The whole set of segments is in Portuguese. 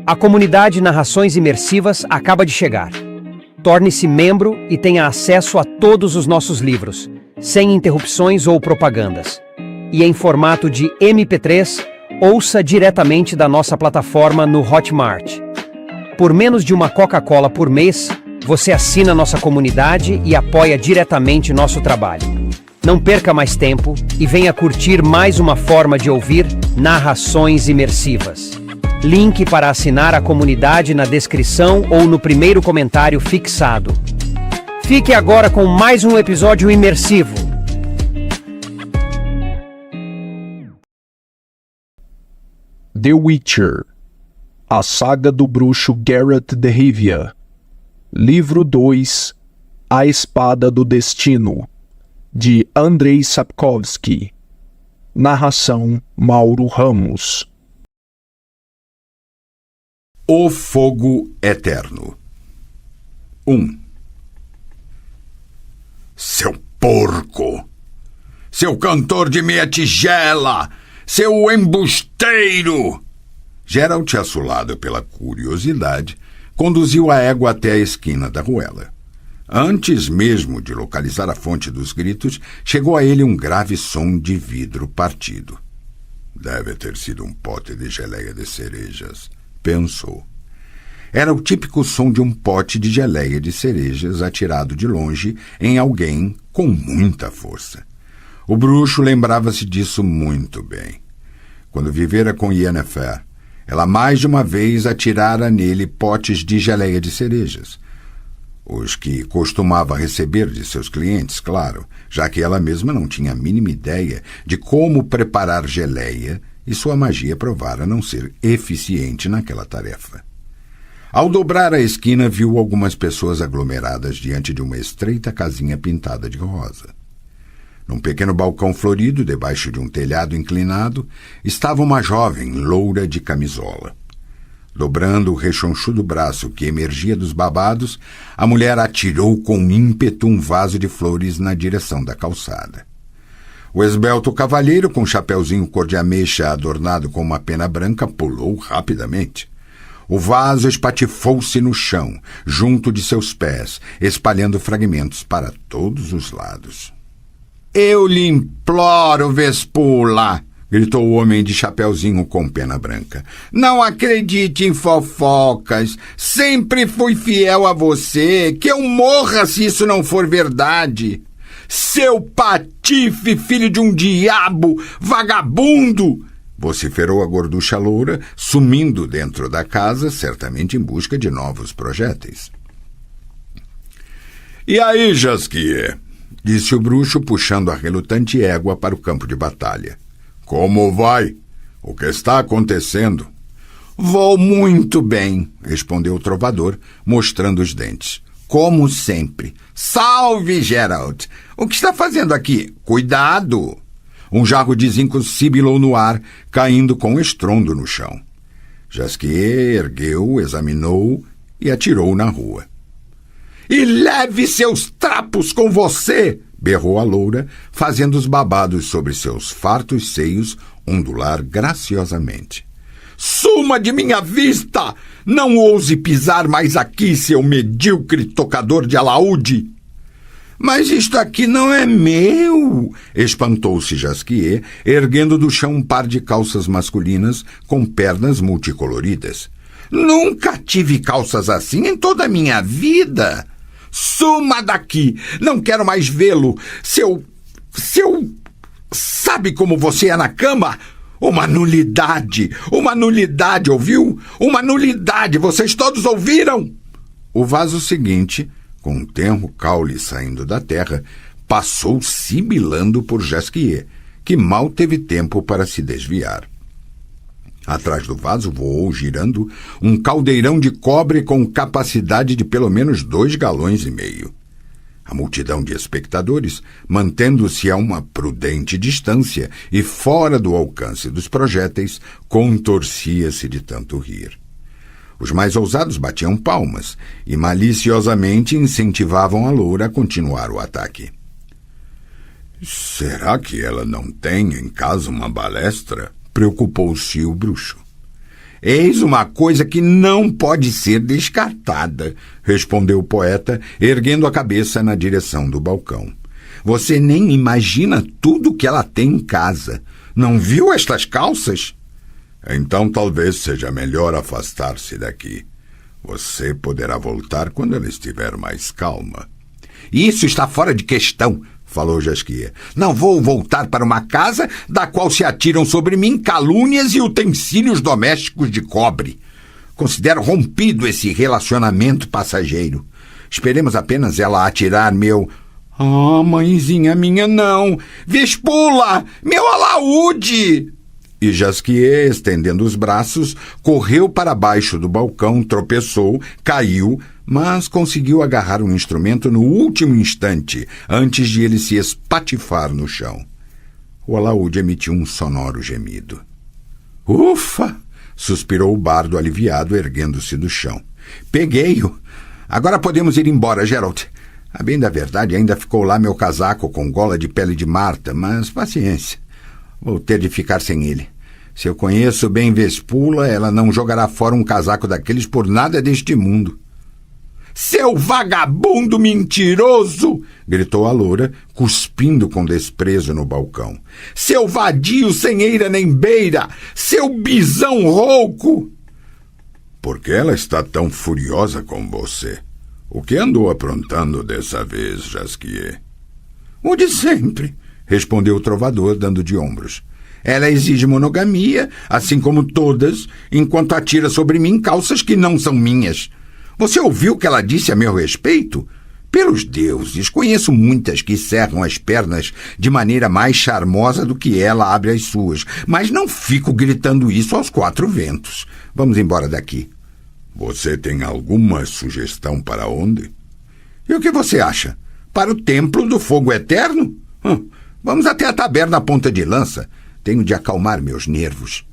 A comunidade Narrações Imersivas acaba de chegar. Torne-se membro e tenha acesso a todos os nossos livros, sem interrupções ou propagandas. E em formato de MP3, ouça diretamente da nossa plataforma no Hotmart. Por menos de uma Coca-Cola por mês, você assina nossa comunidade e apoia diretamente nosso trabalho. Não perca mais tempo e venha curtir mais uma forma de ouvir Narrações Imersivas. Link para assinar a comunidade na descrição ou no primeiro comentário fixado. Fique agora com mais um episódio imersivo. The Witcher. A saga do bruxo Geralt de Rivia. Livro 2. A Espada do Destino. De Andrei Sapkowski. Narração Mauro Ramos. O Fogo Eterno. 1. Seu porco! Seu cantor de meia tigela! Seu embusteiro! Geralt, assolado pela curiosidade, conduziu a égua até a esquina da ruela. Antes mesmo de localizar a fonte dos gritos, chegou a ele um grave som de vidro partido. Deve ter sido um pote de geleia de cerejas, pensou. Era o típico som de um pote de geleia de cerejas atirado de longe em alguém com muita força. O bruxo lembrava-se disso muito bem. Quando vivera com Yennefer, ela mais de uma vez atirara nele potes de geleia de cerejas. Os que costumava receber de seus clientes, claro, já que ela mesma não tinha a mínima ideia de como preparar geleia e sua magia provara não ser eficiente naquela tarefa. Ao dobrar a esquina, viu algumas pessoas aglomeradas diante de uma estreita casinha pintada de rosa. Num pequeno balcão florido, debaixo de um telhado inclinado, estava uma jovem loura de camisola. Dobrando o rechonchudo braço que emergia dos babados, a mulher atirou com ímpeto um vaso de flores na direção da calçada. O esbelto cavalheiro, com um chapeuzinho cor de ameixa adornado com uma pena branca, pulou rapidamente. O vaso espatifou-se no chão, junto de seus pés, espalhando fragmentos para todos os lados. «Eu lhe imploro, Vespula!» gritou o homem de chapeuzinho com pena branca. «Não acredite em fofocas! Sempre fui fiel a você! Que eu morra se isso não for verdade! Seu patife, filho de um diabo! Vagabundo!» vociferou a gorducha loura, sumindo dentro da casa, certamente em busca de novos projéteis. «E aí, Jasquier?» disse o bruxo, puxando a relutante égua para o campo de batalha. «Como vai? O que está acontecendo?» «Vou muito bem», respondeu o trovador, mostrando os dentes. «Como sempre. Salve, Geralt! O que está fazendo aqui? Cuidado!» Um jarro de zinco sibilou no ar, caindo com estrondo no chão. Jasquier ergueu, examinou e atirou na rua. «E leve seus trapos com você!» berrou a loura, fazendo os babados sobre seus fartos seios ondular graciosamente. «Suma de minha vista! Não ouse pisar mais aqui, seu medíocre tocador de alaúde!» «Mas isto aqui não é meu!» espantou-se Jasquier, erguendo do chão um par de calças masculinas com pernas multicoloridas. «Nunca tive calças assim em toda a minha vida!» «Suma daqui! Não quero mais vê-lo! Seu... Sabe como você é na cama? Uma nulidade! Uma nulidade, ouviu? Uma nulidade! Vocês todos ouviram?» O vaso seguinte, com um tenro caule saindo da terra, passou sibilando por Jasquier, que mal teve tempo para se desviar. Atrás do vaso voou, girando, um caldeirão de cobre com capacidade de pelo menos 2,5 galões. A multidão de espectadores, mantendo-se a uma prudente distância e fora do alcance dos projéteis, contorcia-se de tanto rir. Os mais ousados batiam palmas e maliciosamente incentivavam a loura a continuar o ataque. «Será que ela não tem em casa uma balestra?» preocupou-se o bruxo. Eis uma coisa que não pode ser descartada, respondeu o poeta, erguendo a cabeça na direção do balcão. Você nem imagina tudo que ela tem em casa. Não viu estas calças? Então talvez seja melhor afastar-se daqui. Você poderá voltar quando ela estiver mais calma. Isso está fora de questão, falou Jasquier. Não vou voltar para uma casa da qual se atiram sobre mim calúnias e utensílios domésticos de cobre. Considero rompido esse relacionamento passageiro. Esperemos apenas ela atirar meu... Ah, mãezinha minha, não! Vespula! Meu alaúde! E Jasquier, estendendo os braços, correu para baixo do balcão, tropeçou, caiu, mas conseguiu agarrar o instrumento no último instante, antes de ele se espatifar no chão. O alaúde emitiu um sonoro gemido. Ufa! Suspirou o bardo aliviado, erguendo-se do chão. Peguei-o! Agora podemos ir embora, Geralt. A bem da verdade, ainda ficou lá meu casaco com gola de pele de Marta, mas paciência. Vou ter de ficar sem ele. Se eu conheço bem Vespula, ela não jogará fora um casaco daqueles por nada deste mundo. Seu vagabundo mentiroso! Gritou a loura, cuspindo com desprezo no balcão. Seu vadio sem eira nem beira! Seu bisão rouco! Por que ela está tão furiosa com você? O que andou aprontando dessa vez, Jasquier? O de sempre, respondeu o trovador, dando de ombros. Ela exige monogamia, assim como todas, enquanto atira sobre mim calças que não são minhas. Você ouviu o que ela disse a meu respeito? Pelos deuses, conheço muitas que cerram as pernas de maneira mais charmosa do que ela abre as suas, mas não fico gritando isso aos quatro ventos. Vamos embora daqui. Você tem alguma sugestão para onde? E o que você acha? Para o Templo do Fogo Eterno? Vamos até a taberna Ponta de Lança. Tenho de acalmar meus nervos.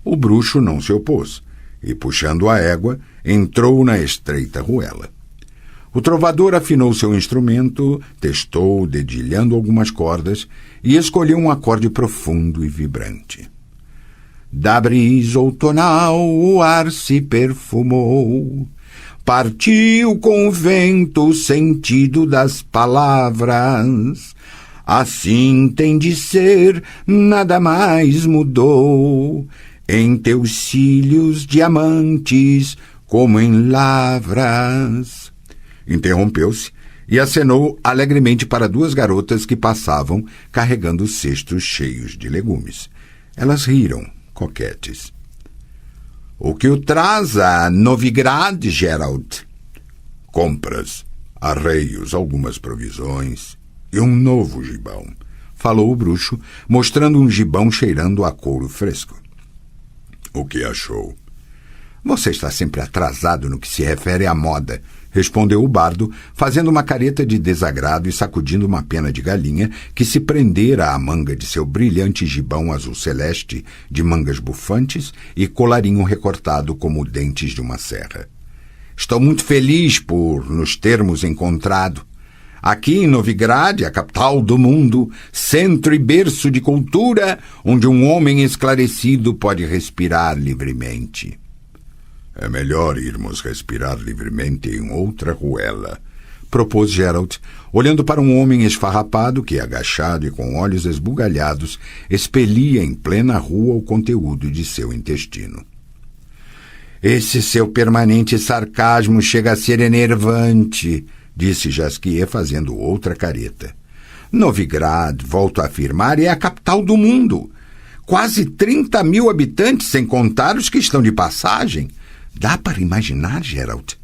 O bruxo não se opôs e, puxando a égua, entrou na estreita ruela. O trovador afinou seu instrumento, testou, dedilhando algumas cordas, e escolheu um acorde profundo e vibrante. Da brisa outonal o ar se perfumou, partiu com o vento o sentido das palavras. Assim tem de ser, nada mais mudou, em teus cílios diamantes como em lavras. Interrompeu-se e acenou alegremente para duas garotas que passavam carregando cestos cheios de legumes. Elas riram, coquetes. O que o traz a Novigrad, Geralt? Compras, arreios, algumas provisões e um novo gibão, falou o bruxo, mostrando um gibão cheirando a couro fresco. O que achou? Você está sempre atrasado no que se refere à moda, respondeu o bardo, fazendo uma careta de desagrado e sacudindo uma pena de galinha que se prendera à manga de seu brilhante gibão azul celeste, de mangas bufantes e colarinho recortado como dentes de uma serra. Estou muito feliz por nos termos encontrado. Aqui em Novigrad, a capital do mundo, centro e berço de cultura, onde um homem esclarecido pode respirar livremente. É melhor irmos respirar livremente em outra ruela, propôs Geralt, olhando para um homem esfarrapado que, agachado e com olhos esbugalhados, expelia em plena rua o conteúdo de seu intestino. Esse seu permanente sarcasmo chega a ser enervante, disse Jasquier, fazendo outra careta. Novigrad, volto a afirmar, é a capital do mundo. Quase 30.000 habitantes, sem contar os que estão de passagem. Dá para imaginar, Geralt?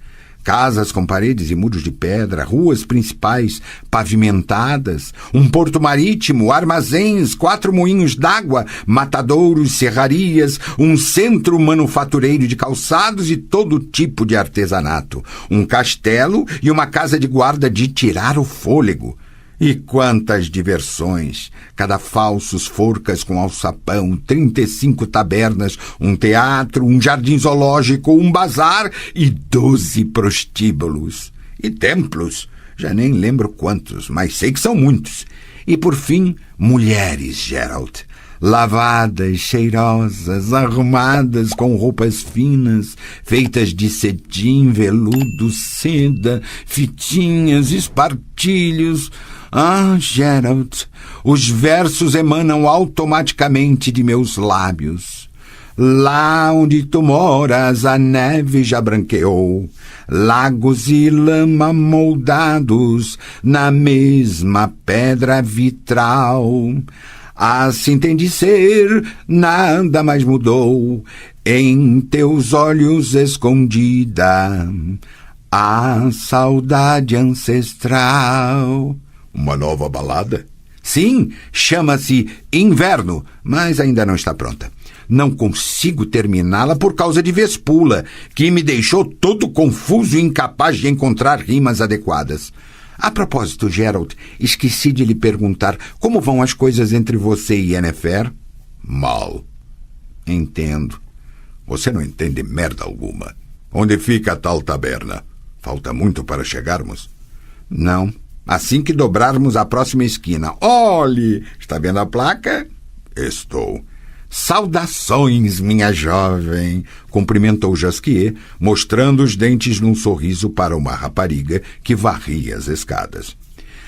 Casas com paredes e muros de pedra, ruas principais pavimentadas, um porto marítimo, armazéns, 4 moinhos d'água, matadouros, serrarias, um centro manufatureiro de calçados e todo tipo de artesanato, um castelo e uma casa de guarda de tirar o fôlego. E quantas diversões! Cada falsos forcas com alçapão, 35 tabernas, um teatro, um jardim zoológico, um bazar e 12 prostíbulos. E templos, já nem lembro quantos, mas sei que são muitos. E por fim, mulheres, Geralt. lavadas, cheirosas, arrumadas com roupas finas, feitas de cetim, veludo, seda, fitinhas, espartilhos. Ah, Gerald, os versos emanam automaticamente de meus lábios. Lá onde tu moras, a neve já branqueou, lagos e lama moldados na mesma pedra vitral. Assim tem de ser, nada mais mudou, em teus olhos escondida a saudade ancestral. Uma nova balada? Sim, chama-se Inverno, mas ainda não está pronta. Não consigo terminá-la por causa de Vespula, que me deixou todo confuso e incapaz de encontrar rimas adequadas. A propósito, Gerald, esqueci de lhe perguntar como vão as coisas entre você e Yennefer? Mal. Entendo. Você não entende merda alguma. Onde fica a tal taberna? Falta muito para chegarmos? Não. Assim que dobrarmos a próxima esquina. Olhe! Está vendo a placa? Estou. Saudações, minha jovem, cumprimentou Jasquier, mostrando os dentes num sorriso para uma rapariga que varria as escadas.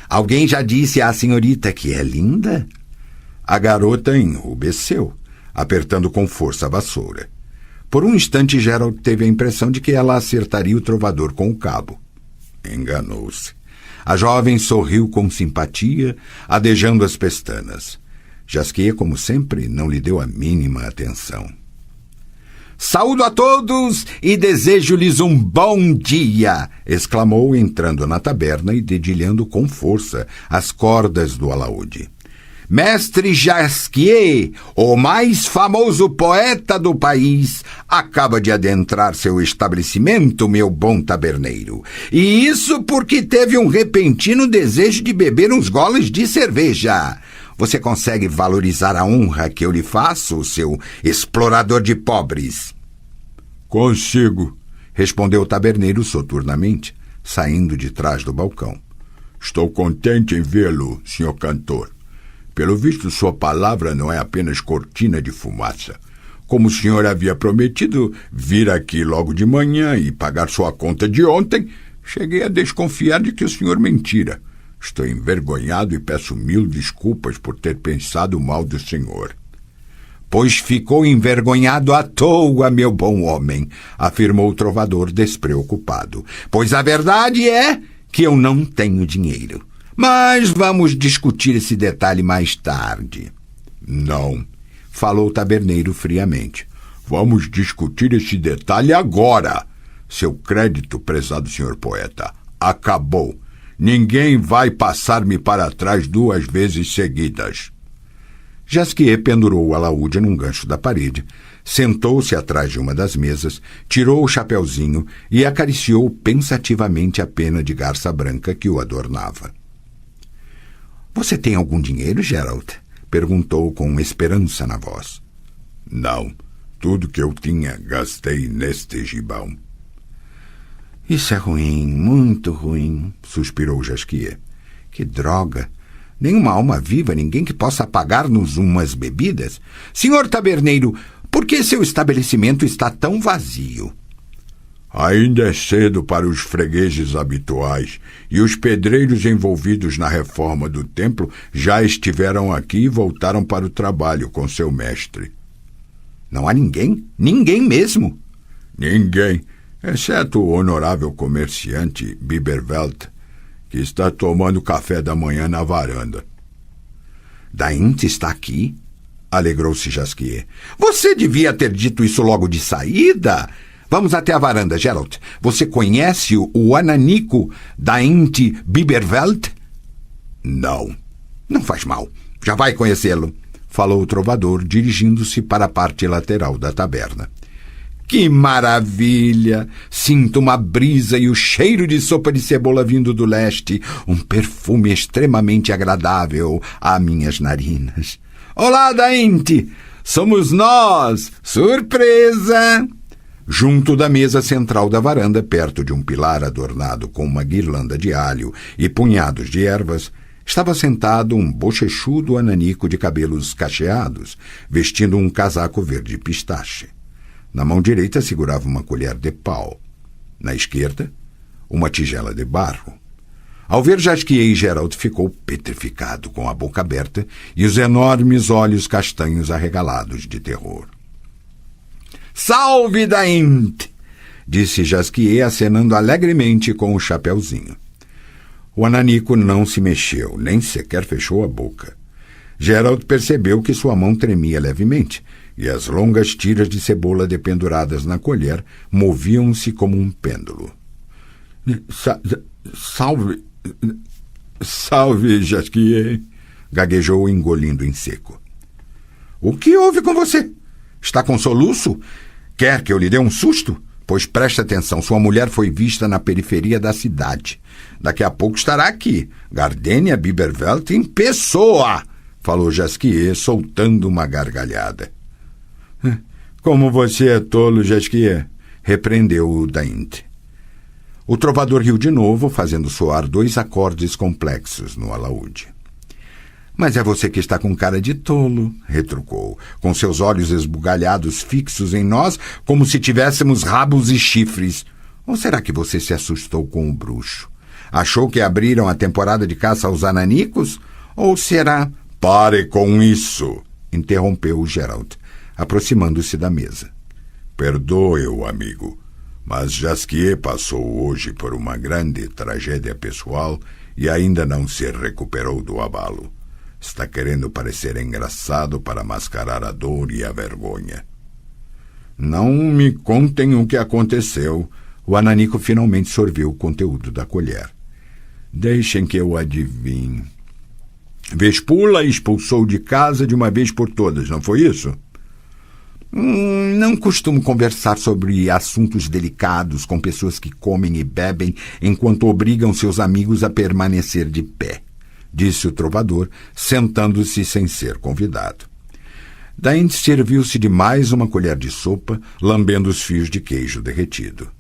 Alguém já disse à senhorita que é linda? A garota enrubesceu, apertando com força a vassoura. Por um instante, Gerald teve a impressão de que ela acertaria o trovador com o cabo. Enganou-se. A jovem sorriu com simpatia, adejando as pestanas. Jasquier, como sempre, não lhe deu a mínima atenção. Saúdo a todos e desejo-lhes um bom dia, exclamou, entrando na taberna e dedilhando com força as cordas do alaúde. Mestre Jasquier, o mais famoso poeta do país, acaba de adentrar seu estabelecimento, meu bom taberneiro. E isso porque teve um repentino desejo de beber uns goles de cerveja. Você consegue valorizar a honra que eu lhe faço, seu explorador de pobres? Consigo, respondeu o taberneiro soturnamente, saindo de trás do balcão. Estou contente em vê-lo, senhor cantor. Pelo visto, sua palavra não é apenas cortina de fumaça. Como o senhor havia prometido vir aqui logo de manhã e pagar sua conta de ontem, cheguei a desconfiar de que o senhor mentira. Estou envergonhado e peço 1000 desculpas por ter pensado mal do senhor. Pois ficou envergonhado à toa, meu bom homem, afirmou o trovador despreocupado. Pois a verdade é que eu não tenho dinheiro. Mas vamos discutir esse detalhe mais tarde. Não, falou o taberneiro friamente. Vamos discutir esse detalhe agora. Seu crédito, prezado senhor poeta, acabou. Ninguém vai passar-me para trás 2 vezes seguidas. Jasquier pendurou o alaúde num gancho da parede, sentou-se atrás de uma das mesas, tirou o chapeuzinho e acariciou pensativamente a pena de garça branca que o adornava. — Você tem algum dinheiro, Gerald? Perguntou com esperança na voz. — Não. Tudo que eu tinha gastei neste gibão. — Isso é ruim, muito ruim, suspirou Jasquier. — Que droga! Nenhuma alma viva, ninguém que possa pagar-nos umas bebidas. Senhor taberneiro, por que seu estabelecimento está tão vazio? Ainda é cedo para os fregueses habituais, e os pedreiros envolvidos na reforma do templo já estiveram aqui e voltaram para o trabalho com seu mestre. Não há ninguém? Ninguém mesmo? Ninguém, exceto o honorável comerciante Biberveld, que está tomando café da manhã na varanda. Daint está aqui? Alegrou-se Jasquier. Você devia ter dito isso logo de saída. Vamos até a varanda, Gerald. Você conhece o ananico Daint Biberveld? Não. Não faz mal. Já vai conhecê-lo, falou o trovador, dirigindo-se para a parte lateral da taberna. Que maravilha! Sinto uma brisa e o cheiro de sopa de cebola vindo do leste, um perfume extremamente agradável a minhas narinas. Olá, Daint! Somos nós! Surpresa! Junto da mesa central da varanda, perto de um pilar adornado com uma guirlanda de alho e punhados de ervas, estava sentado um bochechudo ananico de cabelos cacheados, vestindo um casaco verde pistache. Na mão direita segurava uma colher de pau. Na esquerda, uma tigela de barro. Ao ver Jasquier, Geralt ficou petrificado, com a boca aberta e os enormes olhos castanhos arregalados de terror. «Salve, Daint!» disse Jasquier, acenando alegremente com o chapeuzinho. O ananico não se mexeu, nem sequer fechou a boca. Geralt percebeu que sua mão tremia levemente, e as longas tiras de cebola dependuradas na colher moviam-se como um pêndulo. Salve, Jasquier, gaguejou, engolindo em seco. O que houve com você? Está com soluço? Quer que eu lhe dê um susto? Pois preste atenção, sua mulher foi vista na periferia da cidade. Daqui a pouco estará aqui. Gardenia Bibervelt em pessoa, falou Jasquier, soltando uma gargalhada. Como você é tolo, Jasquier, repreendeu-o Daint. O trovador riu de novo, fazendo soar 2 acordes complexos no alaúde. Mas é você que está com cara de tolo, retrucou, com seus olhos esbugalhados fixos em nós, como se tivéssemos rabos e chifres. Ou será que você se assustou com o bruxo? Achou que abriram a temporada de caça aos ananicos? Ou será... Pare com isso, interrompeu o Geralt, aproximando-se da mesa. Perdoe-o, amigo, mas Jasquier passou hoje por uma grande tragédia pessoal e ainda não se recuperou do abalo. Está querendo parecer engraçado para mascarar a dor e a vergonha. Não me contem o que aconteceu. O ananico finalmente sorveu o conteúdo da colher. Deixem que eu adivinhe. Vespula expulsou de casa de uma vez por todas, não foi isso? Não costumo conversar sobre assuntos delicados com pessoas que comem e bebem enquanto obrigam seus amigos a permanecer de pé, disse o trovador, sentando-se sem ser convidado. Daint serviu-se de mais uma colher de sopa, lambendo os fios de queijo derretido.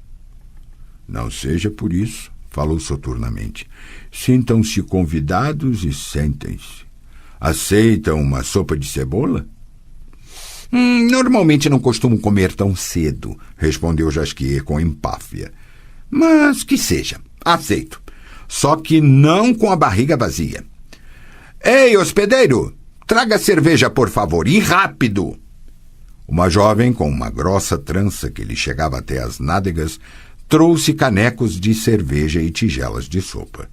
Não seja por isso, falou soturnamente. Sintam-se convidados e sentem-se. Aceitam uma sopa de cebola? Normalmente não costumo comer tão cedo, respondeu Jasquier com empáfia. Mas que seja, aceito. Só que não com a barriga vazia. Ei, hospedeiro, traga cerveja, por favor, e rápido! Uma jovem com uma grossa trança que lhe chegava até as nádegas trouxe canecos de cerveja e tigelas de sopa.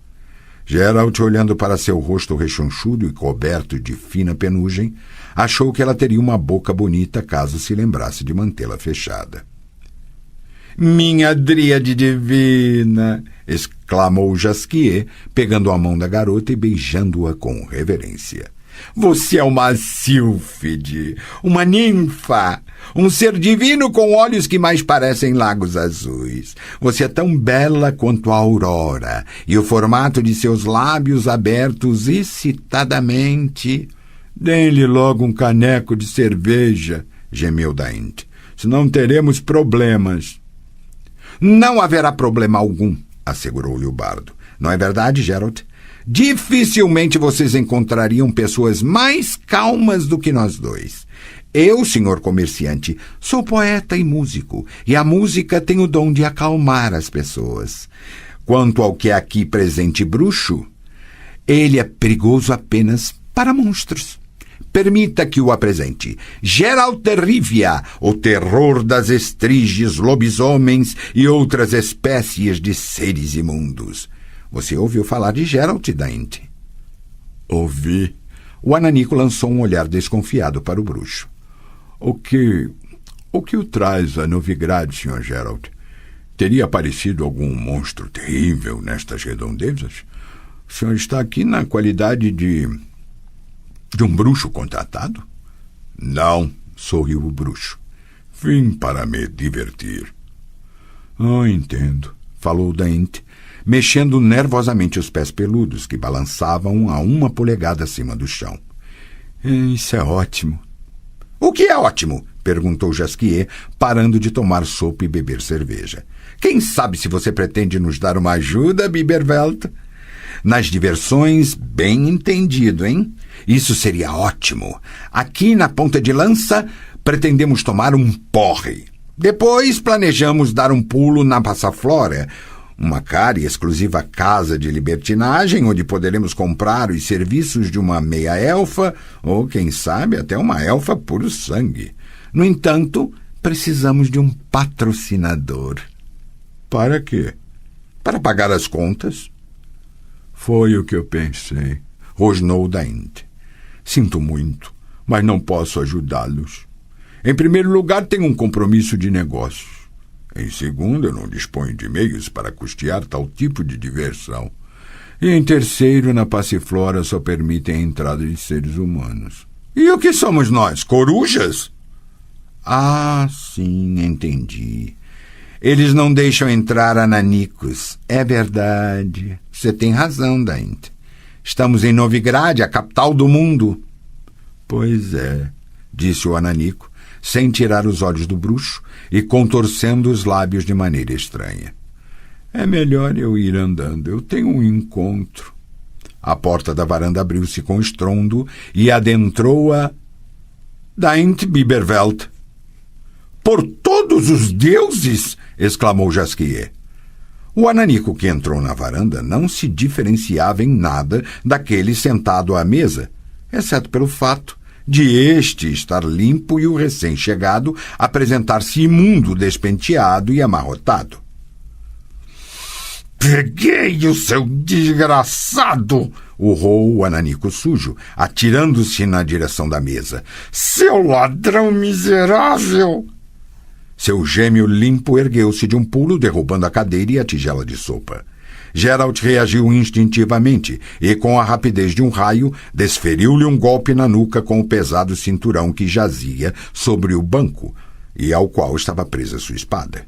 Geralt, olhando para seu rosto rechonchudo e coberto de fina penugem, achou que ela teria uma boca bonita caso se lembrasse de mantê-la fechada. Minha dríade divina! Exclamou Jasquier, pegando a mão da garota e beijando-a com reverência. Você é uma sílfide, uma ninfa, um ser divino com olhos que mais parecem lagos azuis. Você é tão bela quanto a aurora, e o formato de seus lábios abertos excitadamente... Dê-lhe logo um caneco de cerveja, gemeu Daint, senão teremos problemas. Não haverá problema algum, assegurou-lhe o bardo. Não é verdade, Geralt? Dificilmente vocês encontrariam pessoas mais calmas do que nós dois. Eu, senhor comerciante, sou poeta e músico, e a música tem o dom de acalmar as pessoas. Quanto ao que é aqui presente bruxo, ele é perigoso apenas para monstros. Permita que o apresente. Geralt de Rivia, o terror das estriges, lobisomens e outras espécies de seres imundos. Você ouviu falar de Geralt, Daint? Ouvi. O ananico lançou um olhar desconfiado para o bruxo. O que o traz a Novigrad, Sr. Geralt? Teria aparecido algum monstro terrível nestas redondezas? O senhor está aqui na qualidade de um bruxo contratado? Não, sorriu o bruxo. Vim para me divertir. Entendo, falou Daint, mexendo nervosamente os pés peludos que balançavam a 1 polegada acima do chão. Isso é ótimo. O que é ótimo? Perguntou Jasquier, parando de tomar sopa e beber cerveja. Quem sabe se você pretende nos dar uma ajuda, Bibervelt? nas diversões, bem entendido, hein? Isso seria ótimo. Aqui na ponta de lança, pretendemos tomar um porre. Depois planejamos dar um pulo na Passaflora, uma cara e exclusiva casa de libertinagem, onde poderemos comprar os serviços de uma meia-elfa, ou, quem sabe, até uma elfa puro sangue. No entanto, precisamos de um patrocinador. Para quê? Para pagar as contas. Foi o que eu pensei, rosnou Daint. Sinto muito, mas não posso ajudá-los. Em primeiro lugar, tenho um compromisso de negócios. Em segundo, eu não disponho de meios para custear tal tipo de diversão. E em terceiro, na Passiflora só permitem a entrada de seres humanos. E o que somos nós? Corujas? Ah, sim, entendi. Eles não deixam entrar ananicos. É verdade. Você tem razão, Daint. Estamos em Novigrad, a capital do mundo. Pois é, disse o ananico, sem tirar os olhos do bruxo e contorcendo os lábios de maneira estranha. É melhor eu ir andando, eu tenho um encontro. A porta da varanda abriu-se com estrondo e adentrou-a Daint Biberveld. Por todos os deuses! Exclamou Jasquier. O ananico que entrou na varanda não se diferenciava em nada daquele sentado à mesa, exceto pelo fato de este estar limpo e o recém-chegado apresentar-se imundo, despenteado e amarrotado. Peguei o seu desgraçado! Urrou o ananico sujo, atirando-se na direção da mesa. Seu ladrão miserável! Seu gêmeo limpo ergueu-se de um pulo, derrubando a cadeira e a tigela de sopa. Geralt reagiu instintivamente e, com a rapidez de um raio, desferiu-lhe um golpe na nuca com o pesado cinturão que jazia sobre o banco e ao qual estava presa sua espada.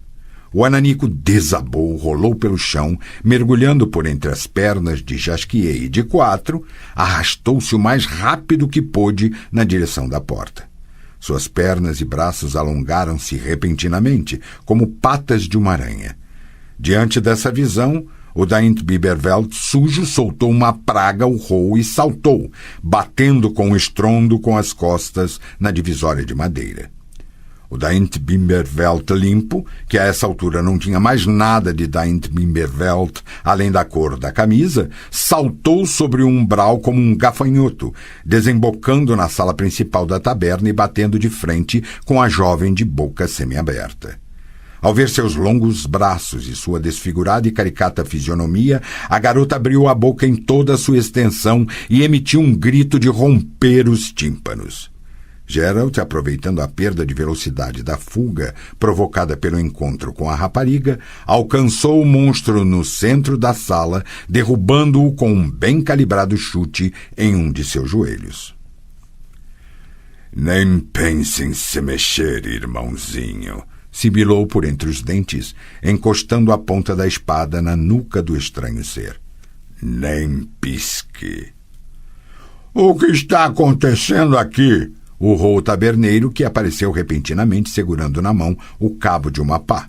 O ananico desabou, rolou pelo chão, mergulhando por entre as pernas de Jasquier e de Quatro, arrastou-se o mais rápido que pôde na direção da porta. Suas pernas e braços alongaram-se repentinamente, como patas de uma aranha. Diante dessa visão, o Daint Biberveld sujo soltou uma praga, urrou e saltou, batendo com estrondo com as costas na divisória de madeira. O Daint Biberveld limpo, que a essa altura não tinha mais nada de Daint Biberveld além da cor da camisa, saltou sobre o umbral como um gafanhoto, desembocando na sala principal da taberna e batendo de frente com a jovem de boca semiaberta. Ao ver seus longos braços e sua desfigurada e caricata fisionomia, a garota abriu a boca em toda a sua extensão e emitiu um grito de romper os tímpanos. Geralt, aproveitando a perda de velocidade da fuga provocada pelo encontro com a rapariga, alcançou o monstro no centro da sala, derrubando-o com um bem calibrado chute em um de seus joelhos. Nem pense em se mexer, irmãozinho, sibilou por entre os dentes, encostando a ponta da espada na nuca do estranho ser. Nem pisque. O que está acontecendo aqui? Urrou o taberneiro, que apareceu repentinamente segurando na mão o cabo de uma pá.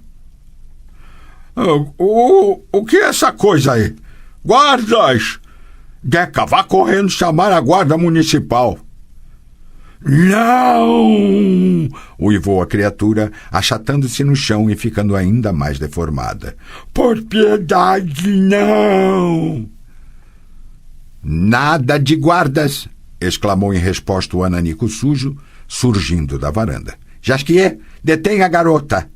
O que é essa coisa aí? Guardas! Deca, vá correndo chamar a guarda municipal. Não! Uivou a criatura, achatando-se no chão e ficando ainda mais deformada. Por piedade, não! Nada de guardas! Exclamou em resposta o ananico sujo, surgindo da varanda. Jasquier, detém a garota!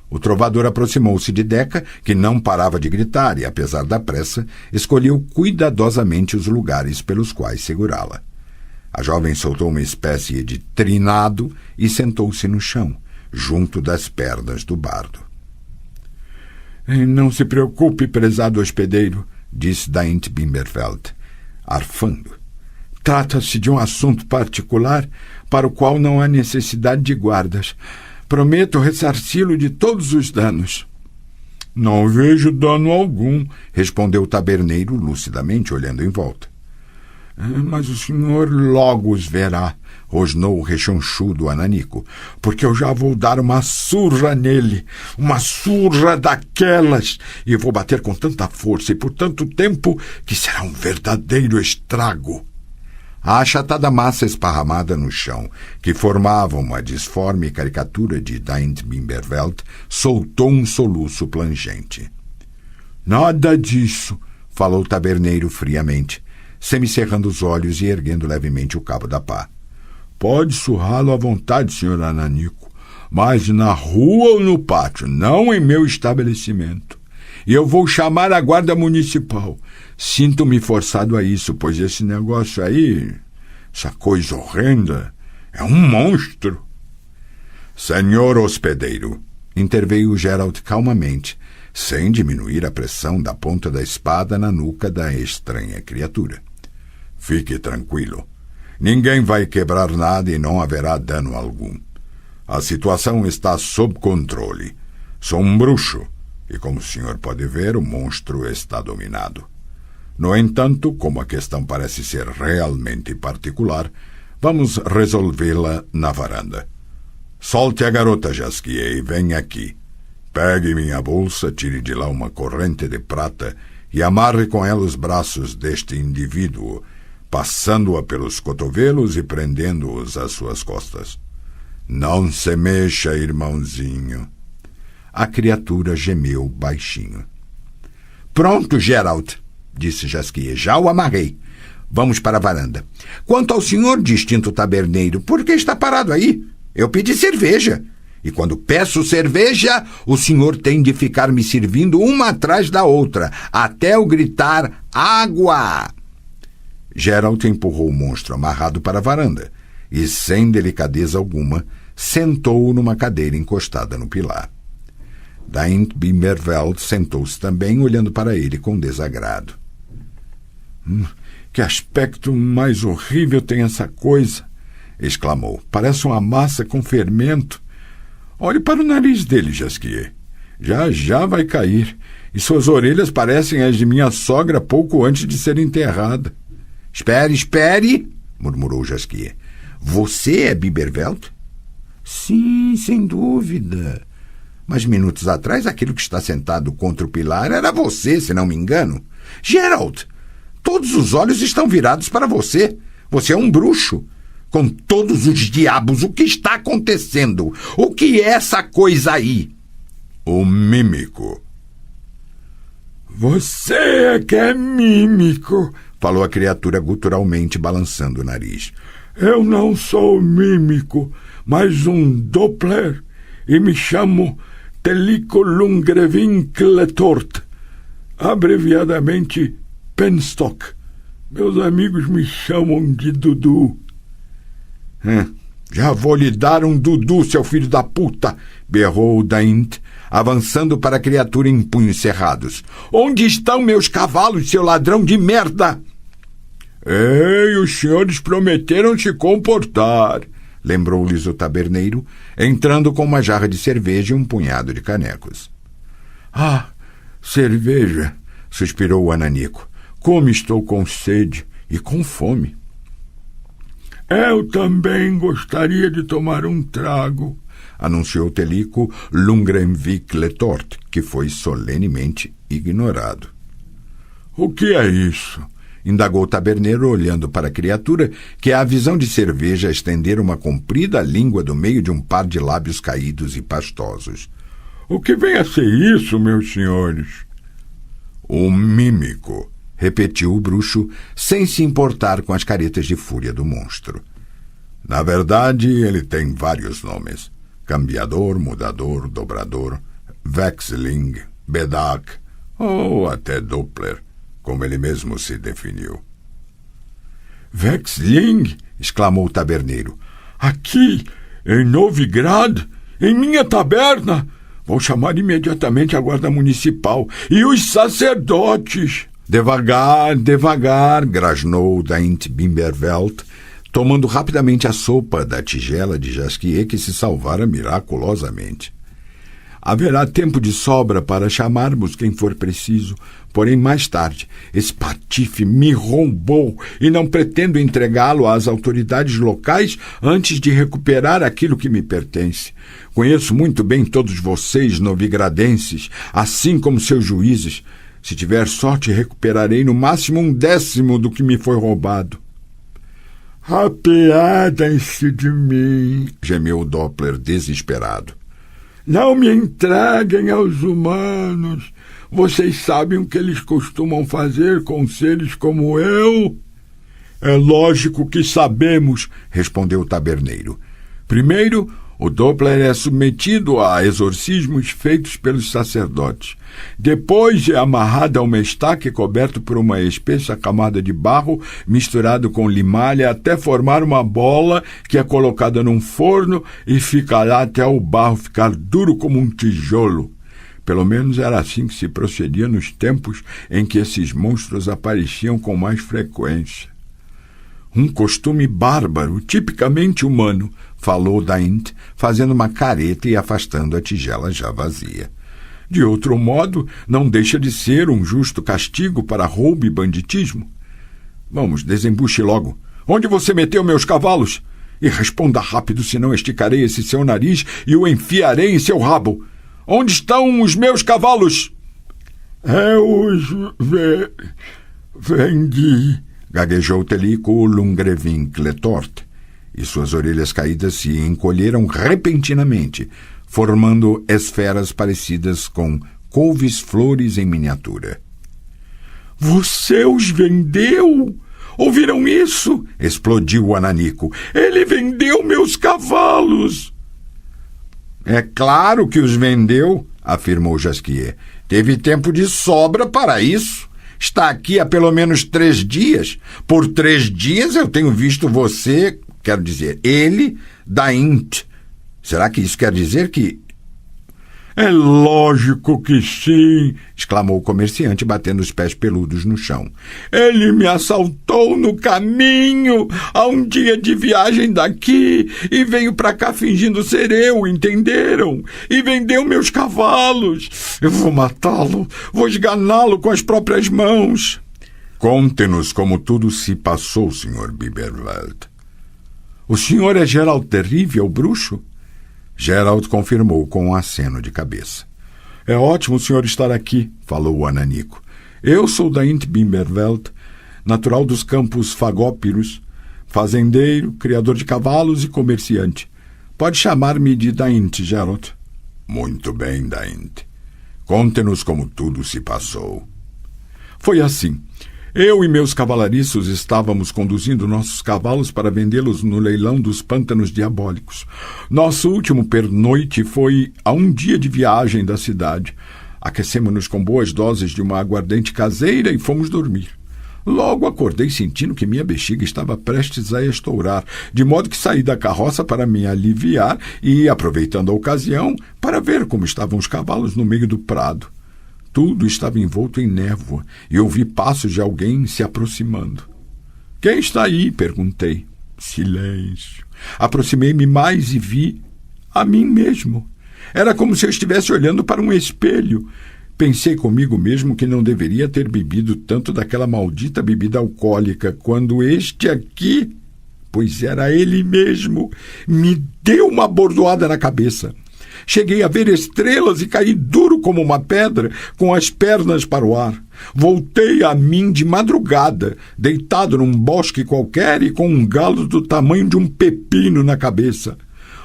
O trovador aproximou-se de Deca, que não parava de gritar e, apesar da pressa, escolheu cuidadosamente os lugares pelos quais segurá-la. A jovem soltou uma espécie de trinado e sentou-se no chão, junto das pernas do bardo. Não se preocupe, prezado hospedeiro, disse Daint Biberveld, arfando. Trata-se de um assunto particular para o qual não há necessidade de guardas. Prometo ressarci-lo de todos os danos. Não vejo dano algum, respondeu o taberneiro lucidamente, olhando em volta. Mas o senhor logo os verá, rosnou o rechonchudo Ananico, porque eu já vou dar uma surra nele, uma surra daquelas, e vou bater com tanta força e por tanto tempo que será um verdadeiro estrago. A achatada massa esparramada no chão, que formava uma disforme caricatura de Daint Bimberveld, soltou um soluço plangente. Nada disso, falou o taberneiro friamente, semicerrando os olhos e erguendo levemente o cabo da pá. Pode surrá-lo à vontade, senhor Ananico, mas na rua ou no pátio, não em meu estabelecimento. E eu vou chamar a guarda municipal. Sinto-me forçado a isso, pois esse negócio aí, essa coisa horrenda, é um monstro. Senhor hospedeiro, interveio Geralt calmamente, sem diminuir a pressão da ponta da espada na nuca da estranha criatura. Fique tranquilo. Ninguém vai quebrar nada e não haverá dano algum. A situação está sob controle. Sou um bruxo, e como o senhor pode ver, o monstro está dominado. No entanto, como a questão parece ser realmente particular, vamos resolvê-la na varanda. Solte a garota, Jasquier, e venha aqui. Pegue minha bolsa, tire de lá uma corrente de prata e amarre com ela os braços deste indivíduo, passando-a pelos cotovelos e prendendo-os às suas costas. Não se mexa, irmãozinho. A criatura gemeu baixinho. Pronto, Geralt, disse Jasquier, já o amarrei. Vamos para a varanda. Quanto ao senhor distinto taberneiro, por que está parado aí? Eu pedi cerveja. E quando peço cerveja, o senhor tem de ficar me servindo uma atrás da outra, até eu gritar água. Geralt empurrou o monstro amarrado para a varanda e, sem delicadeza alguma, sentou-o numa cadeira encostada no pilar. Daint Bimberveld sentou-se também, olhando para ele com desagrado. Que aspecto mais horrível tem essa coisa! Exclamou. Parece uma massa com fermento. Olhe para o nariz dele, Jasquier. Já vai cair, e suas orelhas parecem as de minha sogra pouco antes de ser enterrada. Espere, murmurou Jasquier. Você é Bimberveld? Sim, sem dúvida. Mas minutos atrás, aquele que está sentado contra o pilar era você, se não me engano. Geralt, todos os olhos estão virados para você. Você é um bruxo. Com todos os diabos, o que está acontecendo? O que é essa coisa aí? O mímico. Você é que é mímico, falou a criatura guturalmente, balançando o nariz. Eu não sou mímico, mas um Doppler, e me chamo Telico Lungrevinkletort, abreviadamente Penstock. Meus amigos me chamam de Dudu. Já vou lhe dar um Dudu, seu filho da puta, berrou Daint, avançando para a criatura em punhos cerrados. Onde estão meus cavalos, seu ladrão de merda? Ei, os senhores prometeram se comportar, lembrou-lhes o taberneiro, entrando com uma jarra de cerveja e um punhado de canecos. Ah, cerveja, suspirou o Ananico. Como estou com sede e com fome. Eu também gostaria de tomar um trago, anunciou Telico Lungrenvikletort, que foi solenemente ignorado. O que é isso? Indagou o taberneiro, olhando para a criatura, que à visão de cerveja estendera uma comprida língua do meio de um par de lábios caídos e pastosos. O que vem a ser isso, meus senhores? O mímico, repetiu o bruxo, sem se importar com as caretas de fúria do monstro. Na verdade, ele tem vários nomes. Cambiador, mudador, dobrador, Vexling, Bedak, ou até Doppler, como ele mesmo se definiu. Vexling! Exclamou o taberneiro. Aqui, em Novigrad, em minha taberna! Vou chamar imediatamente a guarda municipal e os sacerdotes! Devagar, grasnou Daint Bimberveld, tomando rapidamente a sopa da tigela de Jasquier, que se salvara miraculosamente. Haverá tempo de sobra para chamarmos quem for preciso. Porém, mais tarde, esse patife me roubou e não pretendo entregá-lo às autoridades locais antes de recuperar aquilo que me pertence. Conheço muito bem todos vocês, novigradenses, assim como seus juízes. Se tiver sorte, recuperarei no máximo 1/10 do que me foi roubado. Apiadem-se de mim, gemeu o Doppler desesperado. Não me entreguem aos humanos. Vocês sabem o que eles costumam fazer com seres como eu? É lógico que sabemos, respondeu o taberneiro. Primeiro, o Doppler é submetido a exorcismos feitos pelos sacerdotes. Depois é amarrado a uma estaca coberto por uma espessa camada de barro misturado com limalha até formar uma bola que é colocada num forno e fica lá até o barro ficar duro como um tijolo. Pelo menos era assim que se procedia nos tempos em que esses monstros apareciam com mais frequência. Um costume bárbaro, tipicamente humano, falou Daint, fazendo uma careta e afastando a tigela já vazia. De outro modo, não deixa de ser um justo castigo para roubo e banditismo. Vamos, desembuche logo. Onde você meteu meus cavalos? E responda rápido, senão esticarei esse seu nariz e o enfiarei em seu rabo. Onde estão os meus cavalos? Eu os vendi, gaguejou Telico Lungrevin Cletort, e suas orelhas caídas se encolheram repentinamente, formando esferas parecidas com couves-flores em miniatura. Você os vendeu? Ouviram isso? Explodiu o Ananico. Ele vendeu meus cavalos! É claro que os vendeu, afirmou Jasquier. Teve tempo de sobra para isso. Está aqui há pelo menos 3 dias. Por 3 dias eu tenho visto você, quero dizer, ele, Daint. Será que isso quer dizer que... É lógico que sim, exclamou o comerciante, batendo os pés peludos no chão. Ele me assaltou no caminho, a um dia de viagem daqui, e veio para cá fingindo ser eu, entenderam? E vendeu meus cavalos. Eu vou matá-lo, vou esganá-lo com as próprias mãos. Conte-nos como tudo se passou, Sr. Biberwald. O senhor é Gerald Terrível, o bruxo? Gerald confirmou com um aceno de cabeça. É ótimo o senhor estar aqui, falou o Ananico. Eu sou Daint Bimberveld, natural dos campos Fagópiros, fazendeiro, criador de cavalos e comerciante. Pode chamar-me de Daint, Gerald. Muito bem, Daint. Conte-nos como tudo se passou. Foi assim. Eu e meus cavalariços estávamos conduzindo nossos cavalos para vendê-los no leilão dos pântanos diabólicos. Nosso último pernoite foi a um dia de viagem da cidade. Aquecemos-nos com boas doses de uma aguardente caseira e fomos dormir. Logo acordei sentindo que minha bexiga estava prestes a estourar, de modo que saí da carroça para me aliviar e, aproveitando a ocasião, para ver como estavam os cavalos no meio do prado. Tudo estava envolto em névoa e ouvi passos de alguém se aproximando. — Quem está aí? — perguntei. Silêncio. Aproximei-me mais e vi a mim mesmo. Era como se eu estivesse olhando para um espelho. Pensei comigo mesmo que não deveria ter bebido tanto daquela maldita bebida alcoólica quando este aqui, pois era ele mesmo, me deu uma bordoada na cabeça. Cheguei a ver estrelas e caí duro como uma pedra, com as pernas para o ar. Voltei a mim de madrugada, deitado num bosque qualquer e com um galo do tamanho de um pepino na cabeça.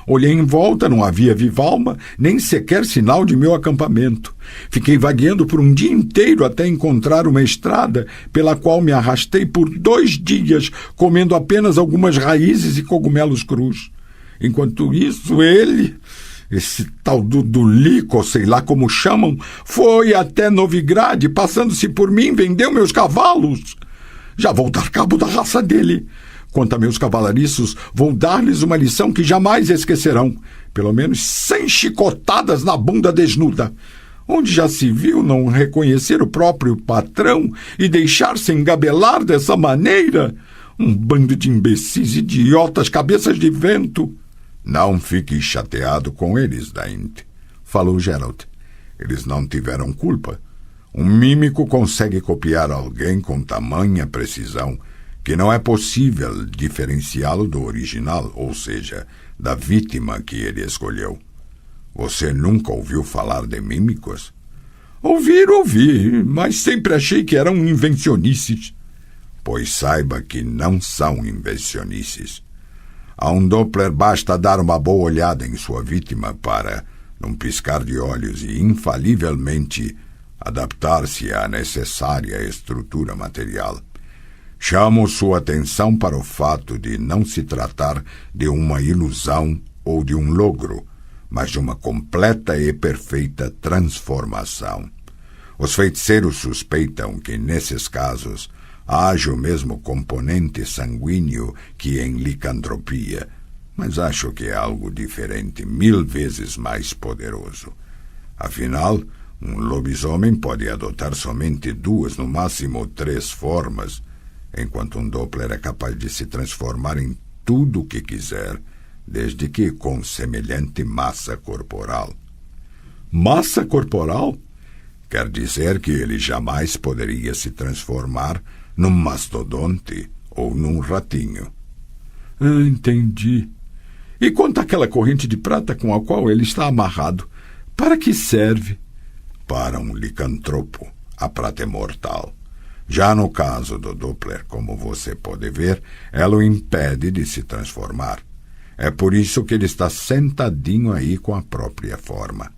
Olhei em volta, não havia viva alma, nem sequer sinal de meu acampamento. Fiquei vagueando por um dia inteiro até encontrar uma estrada pela qual me arrastei por 2 dias, comendo apenas algumas raízes e cogumelos crus. Enquanto isso, ele... esse tal Dudulico, sei lá como chamam, foi até Novigrad, passando-se por mim, vendeu meus cavalos. Já vou dar cabo da raça dele. Quanto a meus cavalariços, vou dar-lhes uma lição que jamais esquecerão. Pelo menos 100 chicotadas na bunda desnuda. Onde já se viu não reconhecer o próprio patrão e deixar-se engabelar dessa maneira? Um bando de imbecis, idiotas, cabeças de vento. Não fique chateado com eles, Daint, falou Geralt. Eles não tiveram culpa. Um mímico consegue copiar alguém com tamanha precisão que não é possível diferenciá-lo do original, ou seja, da vítima que ele escolheu. Você nunca ouviu falar de mímicos? Ouvi, mas sempre achei que eram invencionices. Pois saiba que não são invencionices. A um Doppler basta dar uma boa olhada em sua vítima para, num piscar de olhos e infalivelmente, adaptar-se à necessária estrutura material. Chamo sua atenção para o fato de não se tratar de uma ilusão ou de um logro, mas de uma completa e perfeita transformação. Os feiticeiros suspeitam que, nesses casos, haja o mesmo componente sanguíneo que em licantropia, mas acho que é algo diferente, 1000 vezes mais poderoso. Afinal, um lobisomem pode adotar somente 2, no máximo 3 formas, enquanto um Doppler é capaz de se transformar em tudo o que quiser, desde que com semelhante massa corporal. Massa corporal? Quer dizer que ele jamais poderia se transformar num mastodonte ou num ratinho. Entendi. E quanto àquela corrente de prata com a qual ele está amarrado, para que serve? Para um licantropo, a prata é mortal. Já no caso do Doppler, como você pode ver, ela o impede de se transformar. É por isso que ele está sentadinho aí com a própria forma.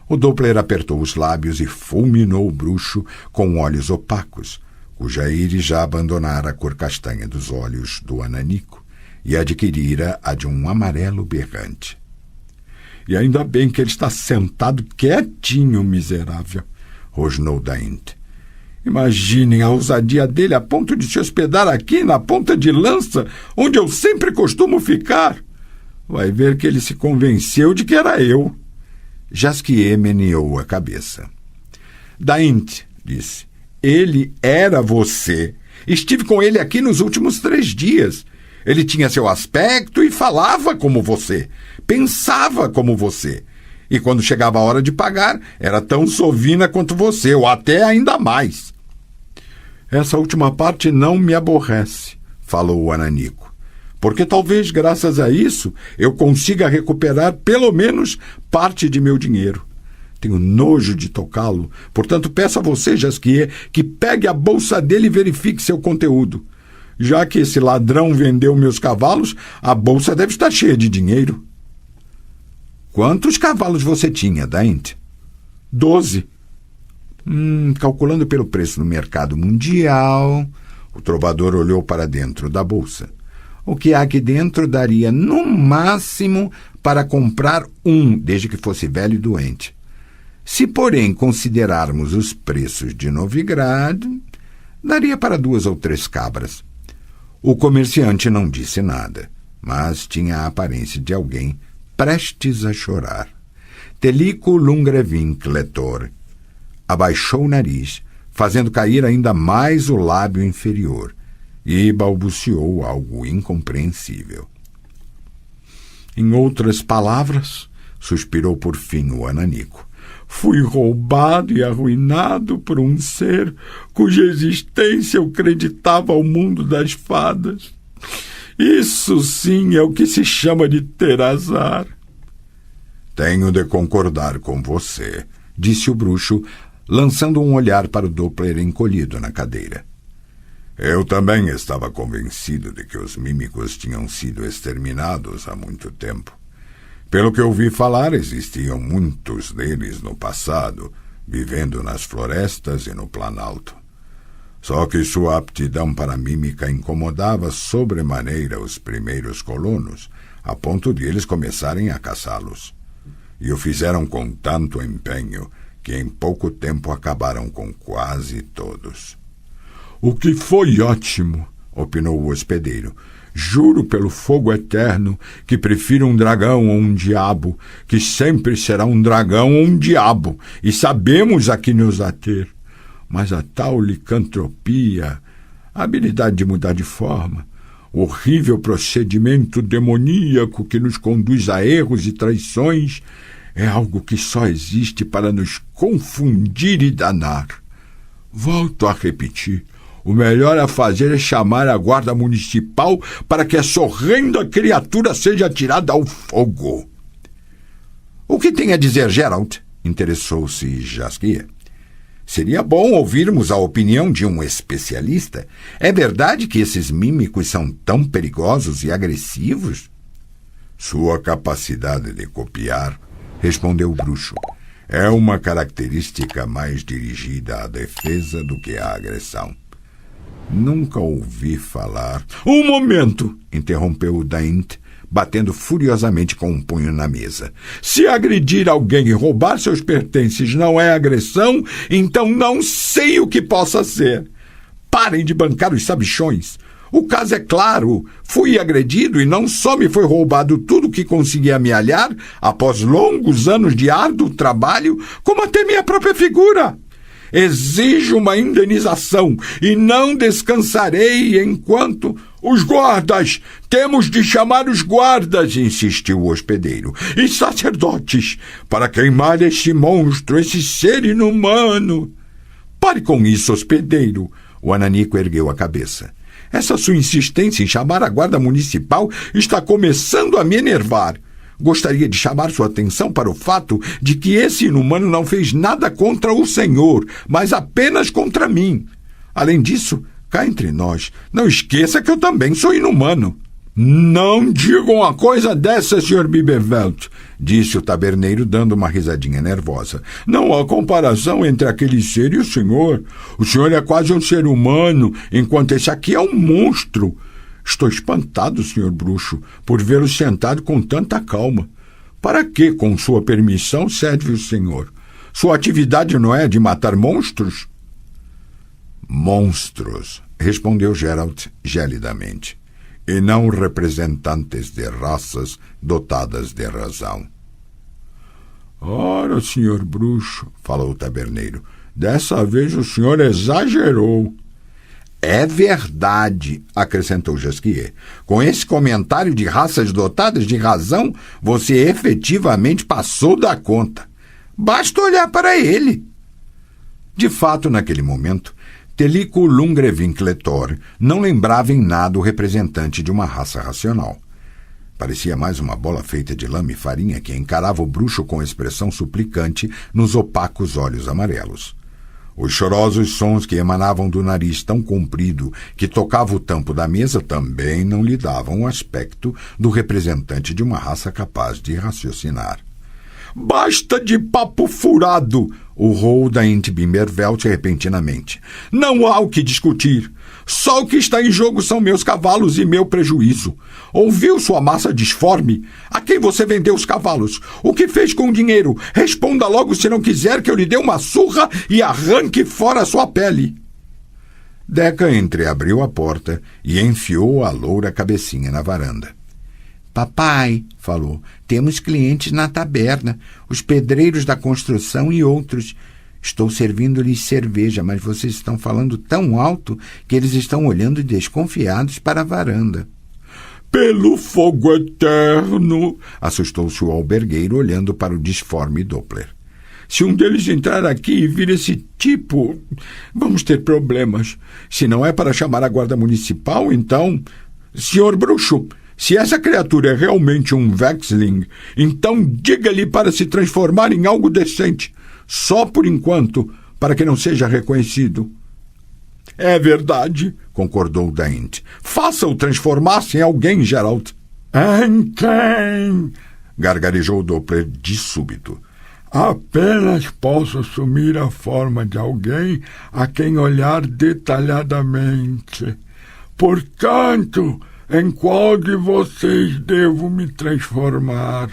O Doppler apertou os lábios e fulminou o bruxo com olhos opacos, cuja íris já abandonara a cor castanha dos olhos do ananico e adquirira a de um amarelo berrante. E ainda bem que ele está sentado quietinho, miserável, rosnou Daint. Imaginem a ousadia dele a ponto de se hospedar aqui na ponta de lança, onde eu sempre costumo ficar. Vai ver que ele se convenceu de que era eu. Jasquier meneou a cabeça. Daint, disse, ele era você. Estive com ele aqui nos últimos 3 dias. Ele tinha seu aspecto e falava como você, pensava como você. E quando chegava a hora de pagar, era tão sovina quanto você, ou até ainda mais. Essa última parte não me aborrece, falou o ananico, porque talvez, graças a isso, eu consiga recuperar pelo menos parte de meu dinheiro. Tenho nojo de tocá-lo, portanto peço a você, Jasquier, que pegue a bolsa dele e verifique seu conteúdo. Já que esse ladrão vendeu meus cavalos, a bolsa deve estar cheia de dinheiro. Quantos cavalos você tinha, Daint? 12. Calculando pelo preço no mercado mundial... O trovador olhou para dentro da bolsa. O que há aqui dentro daria, no máximo, para comprar 1, desde que fosse velho e doente. Se, porém, considerarmos os preços de Novigrad, daria para 2 ou 3 cabras. O comerciante não disse nada, mas tinha a aparência de alguém prestes a chorar. Telico Lungrevin Cletor abaixou o nariz, fazendo cair ainda mais o lábio inferior, e balbuciou algo incompreensível. Em outras palavras, suspirou por fim o ananico, fui roubado e arruinado por um ser cuja existência eu acreditava ao mundo das fadas. Isso sim é o que se chama de ter azar. Tenho de concordar com você, disse o bruxo, lançando um olhar para o Doppler encolhido na cadeira. Eu também estava convencido de que os mímicos tinham sido exterminados há muito tempo. Pelo que ouvi falar, existiam muitos deles no passado, vivendo nas florestas e no Planalto. Só que sua aptidão para a mímica incomodava sobremaneira os primeiros colonos, a ponto de eles começarem a caçá-los. E o fizeram com tanto empenho que em pouco tempo acabaram com quase todos. O que foi ótimo, opinou o hospedeiro. Juro pelo fogo eterno que prefiro um dragão ou um diabo, que sempre será um dragão ou um diabo, e sabemos a que nos ater. Mas a tal licantropia, a habilidade de mudar de forma, o horrível procedimento demoníaco que nos conduz a erros e traições, é algo que só existe para nos confundir e danar. Volto a repetir. O melhor a fazer é chamar a guarda municipal para que essa horrenda criatura seja atirada ao fogo. O que tem a dizer, Geralt? Interessou-se Jasquier. Seria bom ouvirmos a opinião de um especialista. É verdade que esses mímicos são tão perigosos e agressivos? Sua capacidade de copiar, respondeu o bruxo, é uma característica mais dirigida à defesa do que à agressão. Nunca ouvi falar... Um momento! Interrompeu o Daint, batendo furiosamente com um punho na mesa. Se agredir alguém e roubar seus pertences não é agressão, então não sei o que possa ser. Parem de bancar os sabichões. O caso é claro. Fui agredido e não só me foi roubado tudo que consegui amealhar, após longos anos de árduo trabalho, como até minha própria figura. Exijo uma indenização e não descansarei enquanto... Os guardas! Temos de chamar os guardas, insistiu o hospedeiro. E sacerdotes, para queimar este monstro, esse ser inumano. Pare com isso, hospedeiro. O ananico ergueu a cabeça. Essa sua insistência em chamar a guarda municipal está começando a me enervar. Gostaria de chamar sua atenção para o fato de que esse inumano não fez nada contra o senhor, mas apenas contra mim. Além disso, cá entre nós, não esqueça que eu também sou inumano. Não digam uma coisa dessa, Sr. Bibevelt, disse o taberneiro dando uma risadinha nervosa. Não há comparação entre aquele ser e o senhor. O senhor é quase um ser humano, enquanto esse aqui é um monstro. Estou espantado, Sr. Bruxo, por vê-lo sentado com tanta calma. Para que, com sua permissão, serve o senhor? Sua atividade não é de matar monstros? Monstros, respondeu Geralt gelidamente, e não representantes de raças dotadas de razão. Ora, Sr. Bruxo, falou o taberneiro, dessa vez o senhor exagerou. É verdade, acrescentou Jasquier. Com esse comentário de raças dotadas de razão, você efetivamente passou da conta. Basta olhar para ele. De fato, naquele momento, Telico Lungrevinkletor não lembrava em nada o representante de uma raça racional. Parecia mais uma bola feita de lama e farinha que encarava o bruxo com expressão suplicante nos opacos olhos amarelos. Os chorosos sons que emanavam do nariz tão comprido que tocava o tampo da mesa também não lhe davam o aspecto do representante de uma raça capaz de raciocinar. Basta de papo furado! Urrou Daint Bimbervelt repentinamente. Não há o que discutir. Só o que está em jogo são meus cavalos e meu prejuízo. Ouviu sua massa disforme? A quem você vendeu os cavalos? O que fez com o dinheiro? Responda logo se não quiser que eu lhe dê uma surra e arranque fora a sua pele. Deca entreabriu a porta e enfiou a loura cabecinha na varanda. Papai, falou, temos clientes na taberna, os pedreiros da construção e outros. Estou servindo-lhes cerveja, mas vocês estão falando tão alto que eles estão olhando desconfiados para a varanda. Pelo fogo eterno! Assustou-se o albergueiro olhando para o disforme Doppler. Se um deles entrar aqui e vir esse tipo, vamos ter problemas. Se não é para chamar a guarda municipal, então... Senhor Bruxo, se essa criatura é realmente um Vexling, então diga-lhe para se transformar em algo decente. Só por enquanto, para que não seja reconhecido. É verdade, concordou Daint. Faça-o transformar-se em alguém, Geralt. Em quem? Gargarejou Doppler de súbito. Apenas posso assumir a forma de alguém a quem olhar detalhadamente. Portanto, em qual de vocês devo me transformar?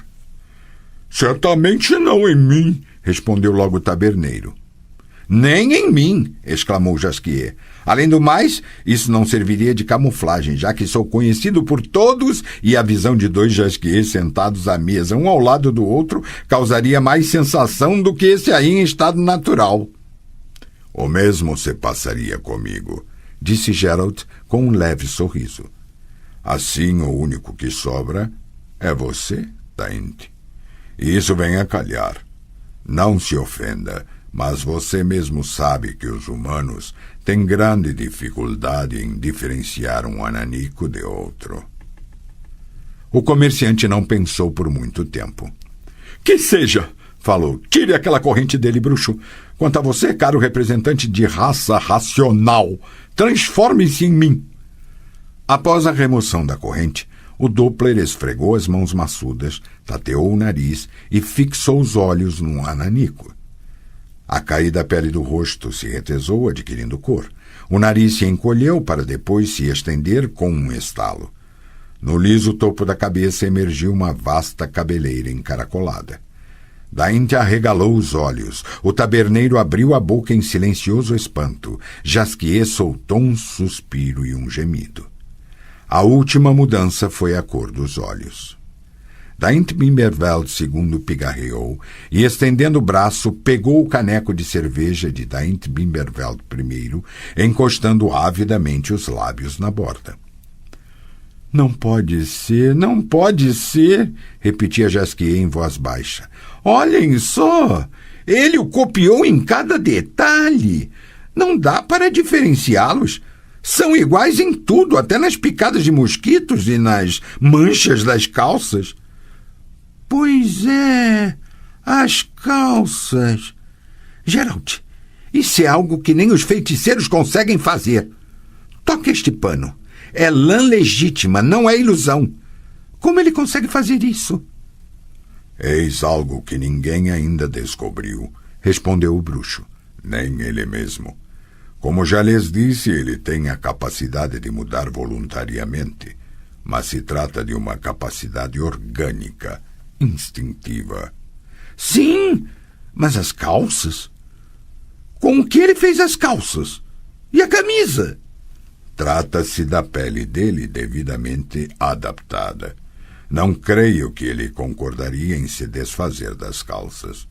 Certamente não em mim, respondeu logo o taberneiro. Nem em mim, exclamou Jasquier. Além do mais, isso não serviria de camuflagem, já que sou conhecido por todos e a visão de dois Jasquier sentados à mesa, um ao lado do outro, causaria mais sensação do que esse aí em estado natural. O mesmo se passaria comigo, disse Geralt com um leve sorriso. Assim, o único que sobra é você, Daint. E isso vem a calhar. Não se ofenda, mas você mesmo sabe que os humanos têm grande dificuldade em diferenciar um ananico de outro. O comerciante não pensou por muito tempo. Que seja, falou. Tire aquela corrente dele, bruxo. Quanto a você, caro representante de raça racional, transforme-se em mim. Após a remoção da corrente, o Doppler esfregou as mãos maçudas, tateou o nariz e fixou os olhos no ananico. A caída pele do rosto se retesou, adquirindo cor. O nariz se encolheu para depois se estender com um estalo. No liso topo da cabeça emergiu uma vasta cabeleira encaracolada. Daint arregalou os olhos. O taberneiro abriu a boca em silencioso espanto. Jasquier soltou um suspiro e um gemido. A última mudança foi a cor dos olhos. Daint Bimberveld II pigarreou e, estendendo o braço, pegou o caneco de cerveja de Daint Bimberveld I, encostando avidamente os lábios na borda. Não pode ser, repetia Jasquier em voz baixa. Olhem só, ele o copiou em cada detalhe. Não dá para diferenciá-los. São iguais em tudo, até nas picadas de mosquitos e nas manchas das calças. Pois é, as calças. Geralt, isso é algo que nem os feiticeiros conseguem fazer. Toque este pano. É lã legítima, não é ilusão. Como ele consegue fazer isso? Eis algo que ninguém ainda descobriu, respondeu o bruxo. Nem ele mesmo. Como já lhes disse, ele tem a capacidade de mudar voluntariamente, mas se trata de uma capacidade orgânica, instintiva. Sim, mas as calças? Com o que ele fez as calças? E a camisa? Trata-se da pele dele devidamente adaptada. Não creio que ele concordaria em se desfazer das calças.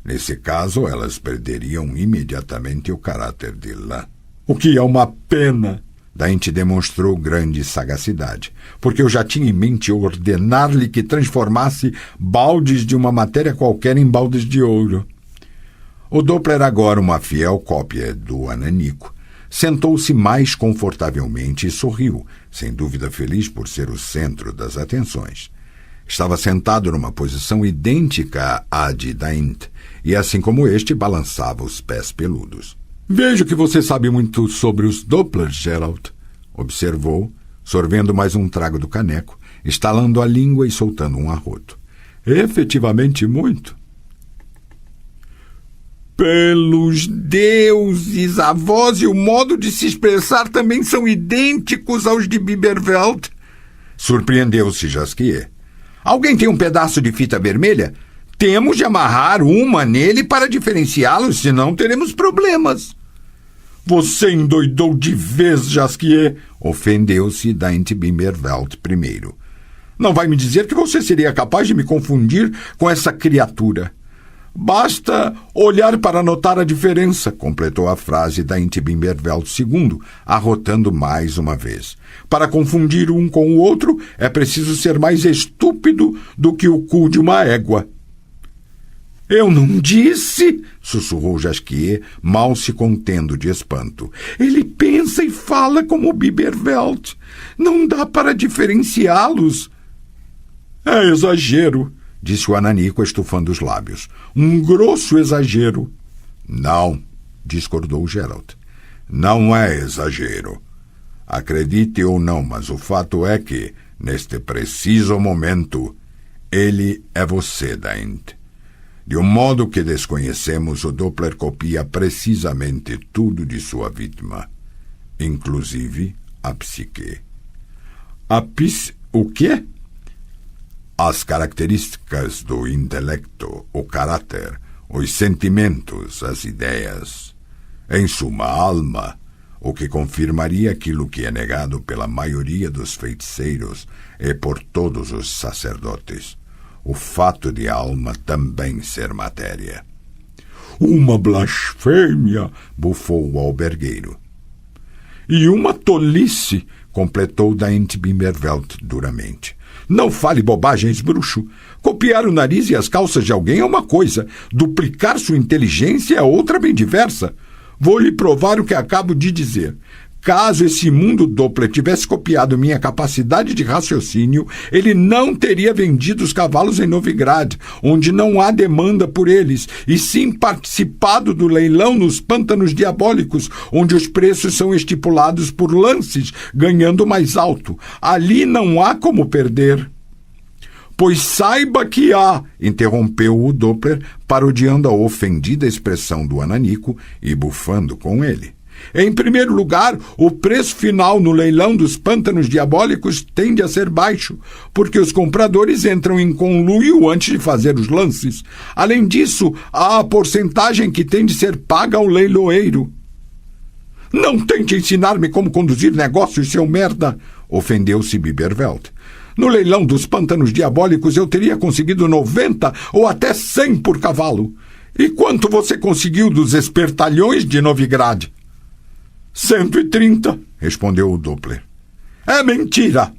Nesse caso, elas perderiam imediatamente o caráter de lã. O que é uma pena! Daint demonstrou grande sagacidade, porque eu já tinha em mente ordenar-lhe que transformasse baldes de uma matéria qualquer em baldes de ouro. O Doppler, agora uma fiel cópia do ananico, sentou-se mais confortavelmente e sorriu, sem dúvida feliz por ser o centro das atenções. Estava sentado numa posição idêntica à de Daint, e assim como este, balançava os pés peludos. Vejo que você sabe muito sobre os Dopplers, Geralt, observou, sorvendo mais um trago do caneco, estalando a língua e soltando um arroto. Efetivamente muito. Pelos deuses, a voz e o modo de se expressar também são idênticos aos de Bimberveld. Surpreendeu-se Jasquier. Alguém tem um pedaço de fita vermelha? Temos de amarrar uma nele para diferenciá-los, senão teremos problemas. Você endoidou de vez, Jasquier, ofendeu-se Daint Bimberveld I. Não vai me dizer que você seria capaz de me confundir com essa criatura. Basta olhar para notar a diferença, completou a frase Daint Bimberveld II, arrotando mais uma vez. Para confundir um com o outro, é preciso ser mais estúpido do que o cu de uma égua. Eu não disse, sussurrou Jasquier, mal se contendo de espanto. Ele pensa e fala como o Bimberveld. Não dá para diferenciá-los. É exagero, disse o ananico, estufando os lábios. Um grosso exagero. Não, discordou Geralt. Não é exagero. Acredite ou não, mas o fato é que, neste preciso momento, ele é você, Daint. De um modo que desconhecemos, o Doppler copia precisamente tudo de sua vítima, inclusive a psique. O quê? As características do intelecto, o caráter, os sentimentos, as ideias. Em suma, a alma, o que confirmaria aquilo que é negado pela maioria dos feiticeiros e por todos os sacerdotes. O fato de a alma também ser matéria. Uma blasfêmia, bufou o albergueiro. E uma tolice, completou Daint Bimberveld duramente. Não fale bobagens, bruxo. Copiar o nariz e as calças de alguém é uma coisa. Duplicar sua inteligência é outra bem diversa. Vou lhe provar o que acabo de dizer. Caso esse imundo Doppler tivesse copiado minha capacidade de raciocínio, ele não teria vendido os cavalos em Novigrad, onde não há demanda por eles, e sim participado do leilão nos pântanos diabólicos, onde os preços são estipulados por lances, ganhando mais alto. Ali não há como perder. Pois saiba que há, interrompeu o Doppler, parodiando a ofendida expressão do ananico e bufando com ele. Em primeiro lugar, o preço final no leilão dos pântanos diabólicos tende a ser baixo, porque os compradores entram em conluio antes de fazer os lances. Além disso, há a porcentagem que tem de ser paga ao leiloeiro. Não tente ensinar-me como conduzir negócios, seu merda! Ofendeu-se Bimberveld. No leilão dos pântanos diabólicos eu teria conseguido 90 ou até 100 por cavalo. E quanto você conseguiu dos espertalhões de Novigrad? 130, respondeu o Doppler. É mentira!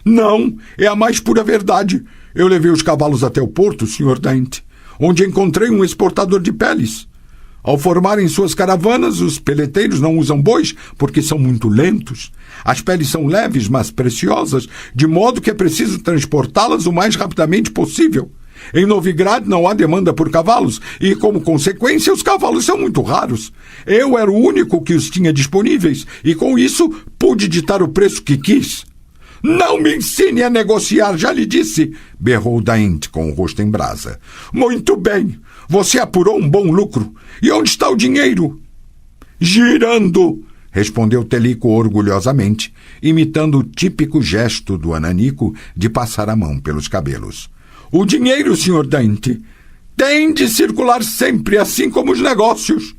Não, é a mais pura verdade. Eu levei os cavalos até o porto, Sr. Daint, onde encontrei um exportador de peles. Ao formarem suas caravanas, os peleteiros não usam bois porque são muito lentos. As peles são leves, mas preciosas, de modo que é preciso transportá-las o mais rapidamente possível. Em Novigrad não há demanda por cavalos e, como consequência, os cavalos são muito raros. Eu era o único que os tinha disponíveis e, com isso, pude ditar o preço que quis. Não me ensine a negociar, já lhe disse, berrou Daint com o rosto em brasa. Muito bem, você apurou um bom lucro. E onde está o dinheiro? Girando, respondeu Telico orgulhosamente, imitando o típico gesto do ananico de passar a mão pelos cabelos. O dinheiro, Sr. Daint, tem de circular sempre, assim como os negócios.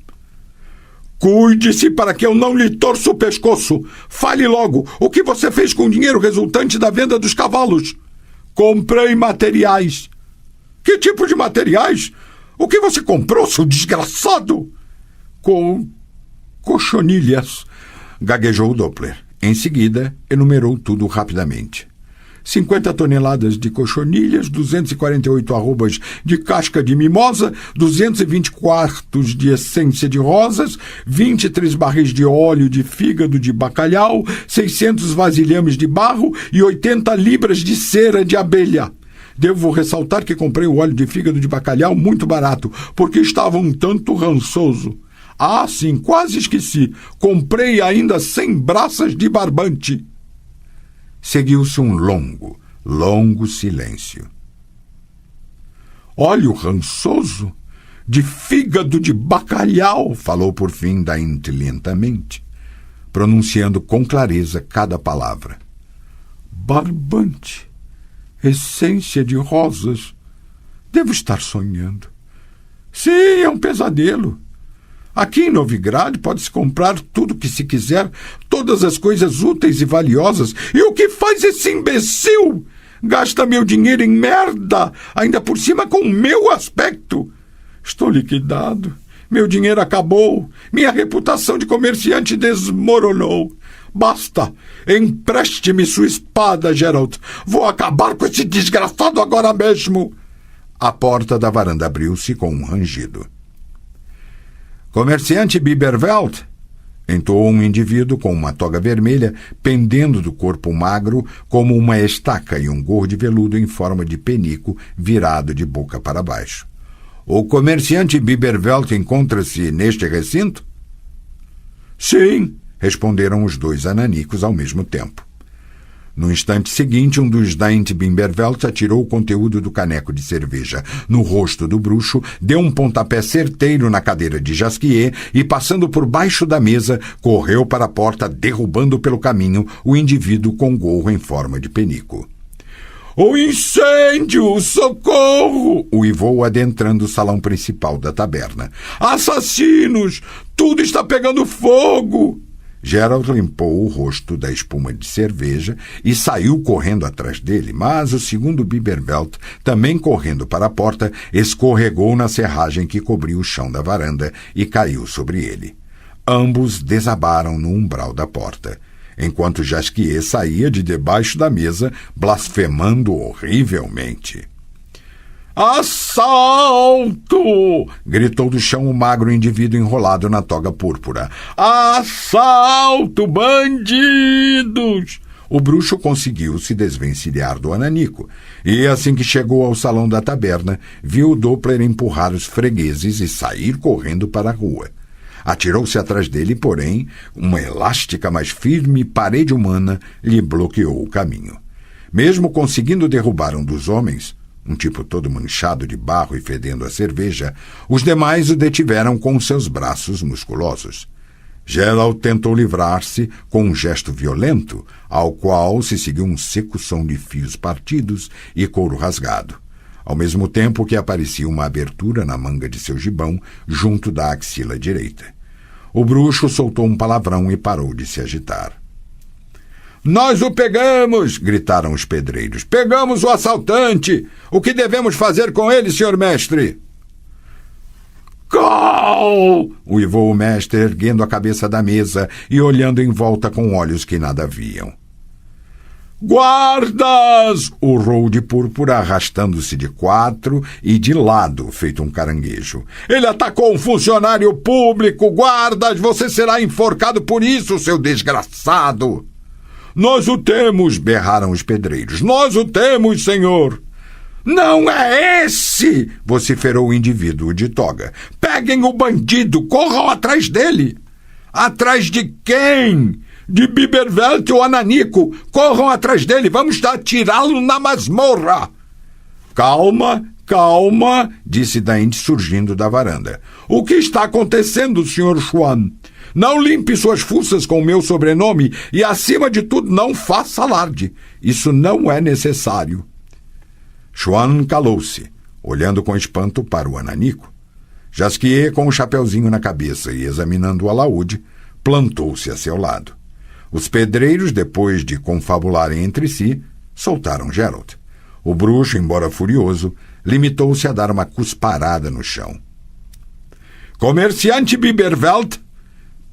Cuide-se para que eu não lhe torça o pescoço. Fale logo, o que você fez com o dinheiro resultante da venda dos cavalos? Comprei materiais. Que tipo de materiais? O que você comprou, seu desgraçado? Cochonilhas, gaguejou o Doppler. Em seguida, enumerou tudo rapidamente. 50 toneladas de cochonilhas, 248 arrobas de casca de mimosa, 220 quartos de essência de rosas, 23 barris de óleo de fígado de bacalhau, 600 vasilhames de barro e 80 libras de cera de abelha. Devo ressaltar que comprei o óleo de fígado de bacalhau muito barato, porque estava um tanto rançoso. Ah, sim, quase esqueci. Comprei ainda 100 braças de barbante. Seguiu-se um longo silêncio. Óleo rançoso? De fígado de bacalhau, falou por fim Daint lentamente, pronunciando com clareza cada palavra. Barbante. Essência de rosas. Devo estar sonhando. Sim, é um pesadelo. Aqui em Novigrad pode-se comprar tudo o que se quiser, todas as coisas úteis e valiosas. E o que faz esse imbecil? Gasta meu dinheiro em merda, ainda por cima com o meu aspecto. Estou liquidado. Meu dinheiro acabou. Minha reputação de comerciante desmoronou. Basta! Empreste-me sua espada, Geralt. Vou acabar com esse desgraçado agora mesmo. A porta da varanda abriu-se com um rangido. Comerciante Bimberveld? Entoou um indivíduo com uma toga vermelha pendendo do corpo magro como uma estaca e um gorro de veludo em forma de penico virado de boca para baixo. O comerciante Bimberveld encontra-se neste recinto? Sim, responderam os dois ananicos ao mesmo tempo. No instante seguinte, um dos Daint Bimberveld atirou o conteúdo do caneco de cerveja no rosto do bruxo, deu um pontapé certeiro na cadeira de Jasquier e, passando por baixo da mesa, correu para a porta, derrubando pelo caminho o indivíduo com gorro em forma de penico. O incêndio! Socorro! Uivou adentrando o salão principal da taberna. Assassinos! Tudo está pegando fogo! Geralt limpou o rosto da espuma de cerveja e saiu correndo atrás dele, mas o segundo Bimberveld, também correndo para a porta, escorregou na serragem que cobria o chão da varanda e caiu sobre ele. Ambos desabaram no umbral da porta. enquanto Jasquier saía de debaixo da mesa, blasfemando horrivelmente. "Assalto!" gritou do chão o magro indivíduo enrolado na toga púrpura. "Assalto, bandidos!" O bruxo conseguiu se desvencilhar do ananico, e assim que chegou ao salão da taberna, viu o Doppler empurrar os fregueses e sair correndo para a rua. Atirou-se atrás dele, porém, uma elástica, mas firme parede humana lhe bloqueou o caminho. Mesmo conseguindo derrubar um dos homens, um tipo todo manchado de barro e fedendo a cerveja, os demais o detiveram com seus braços musculosos. Gerald tentou livrar-se com um gesto violento, ao qual se seguiu um seco som de fios partidos e couro rasgado, ao mesmo tempo que aparecia uma abertura na manga de seu gibão junto da axila direita. O bruxo soltou um palavrão e parou de se agitar. "Nós o pegamos!" gritaram os pedreiros. "Pegamos o assaltante! O que devemos fazer com ele, senhor mestre?" "Cal!" uivou o mestre, erguendo a cabeça da mesa e olhando em volta com olhos que nada viam. "Guardas!" urrou de púrpura, arrastando-se de quatro e de lado, feito um caranguejo. "Ele atacou um funcionário público! Guardas, você será enforcado por isso, seu desgraçado!" "Nós o temos!" berraram os pedreiros. "Nós o temos, senhor!" "Não é esse!" vociferou o indivíduo de toga. "Peguem o bandido! Corram atrás dele!" "Atrás de quem?" "De Bibervelt, o ananico! Corram atrás dele! Vamos atirá-lo na masmorra!" "Calma, calma!" disse Daint, surgindo da varanda. "O que está acontecendo, Sr. Schwan? Não limpe suas fuças com o meu sobrenome e, acima de tudo, não faça alarde. Isso não é necessário." Schwan calou-se, olhando com espanto para o ananico. Jasquier, com o chapeuzinho na cabeça e examinando o alaúde, plantou-se a seu lado. Os pedreiros, depois de confabularem entre si, soltaram Gerald. O bruxo, embora furioso, limitou-se a dar uma cusparada no chão. "Comerciante Bibervelt!"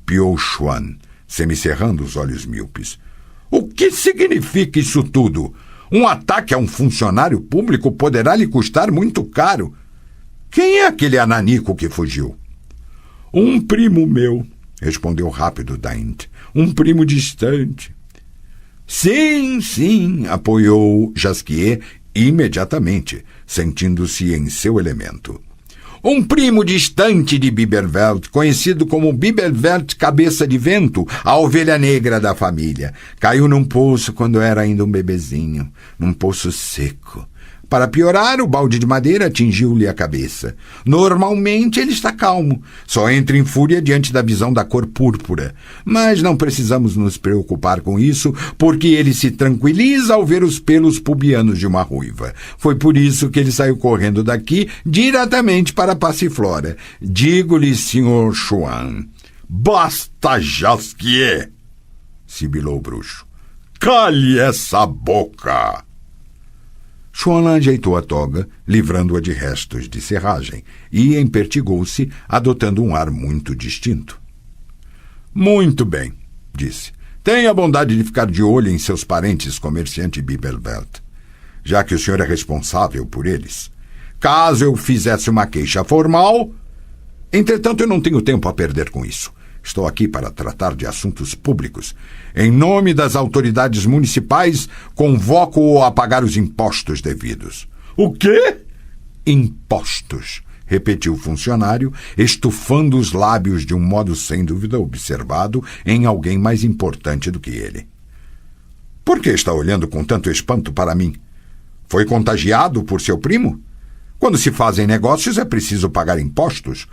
piou Schwan, semicerrando os olhos míopes. "O que significa isso tudo? Um ataque a um funcionário público poderá lhe custar muito caro. Quem é aquele ananico que fugiu?" "Um primo meu", respondeu rápido Daint. "Um primo distante." Sim, apoiou Jasquier imediatamente, sentindo-se em seu elemento. "Um primo distante de Bibervelt, conhecido como Bibervelt Cabeça de Vento, a ovelha negra da família. Caiu num poço quando era ainda um bebezinho, num poço seco. Para piorar, o balde de madeira atingiu-lhe a cabeça. Normalmente ele está calmo, só entra em fúria diante da visão da cor púrpura. Mas não precisamos nos preocupar com isso, porque ele se tranquiliza ao ver os pelos pubianos de uma ruiva. Foi por isso que ele saiu correndo daqui diretamente para Passiflora. Digo-lhe, Sr. Schwan." "Basta, Jasquier!" sibilou o bruxo. "Cale essa boca!" Schwan ajeitou a toga, livrando-a de restos de serragem, e empertigou-se, adotando um ar muito distinto. "Muito bem", disse. "Tenha a bondade de ficar de olho em seus parentes, comerciante Bibervelt, já que o senhor é responsável por eles. Caso eu fizesse uma queixa formal... Entretanto, eu não tenho tempo a perder com isso. Estou aqui para tratar de assuntos públicos. Em nome das autoridades municipais, convoco-o a pagar os impostos devidos." "O quê?" "Impostos", repetiu o funcionário, estufando os lábios de um modo sem dúvida observado em alguém mais importante do que ele. "Por que está olhando com tanto espanto para mim? Foi contagiado por seu primo? Quando se fazem negócios é preciso pagar impostos,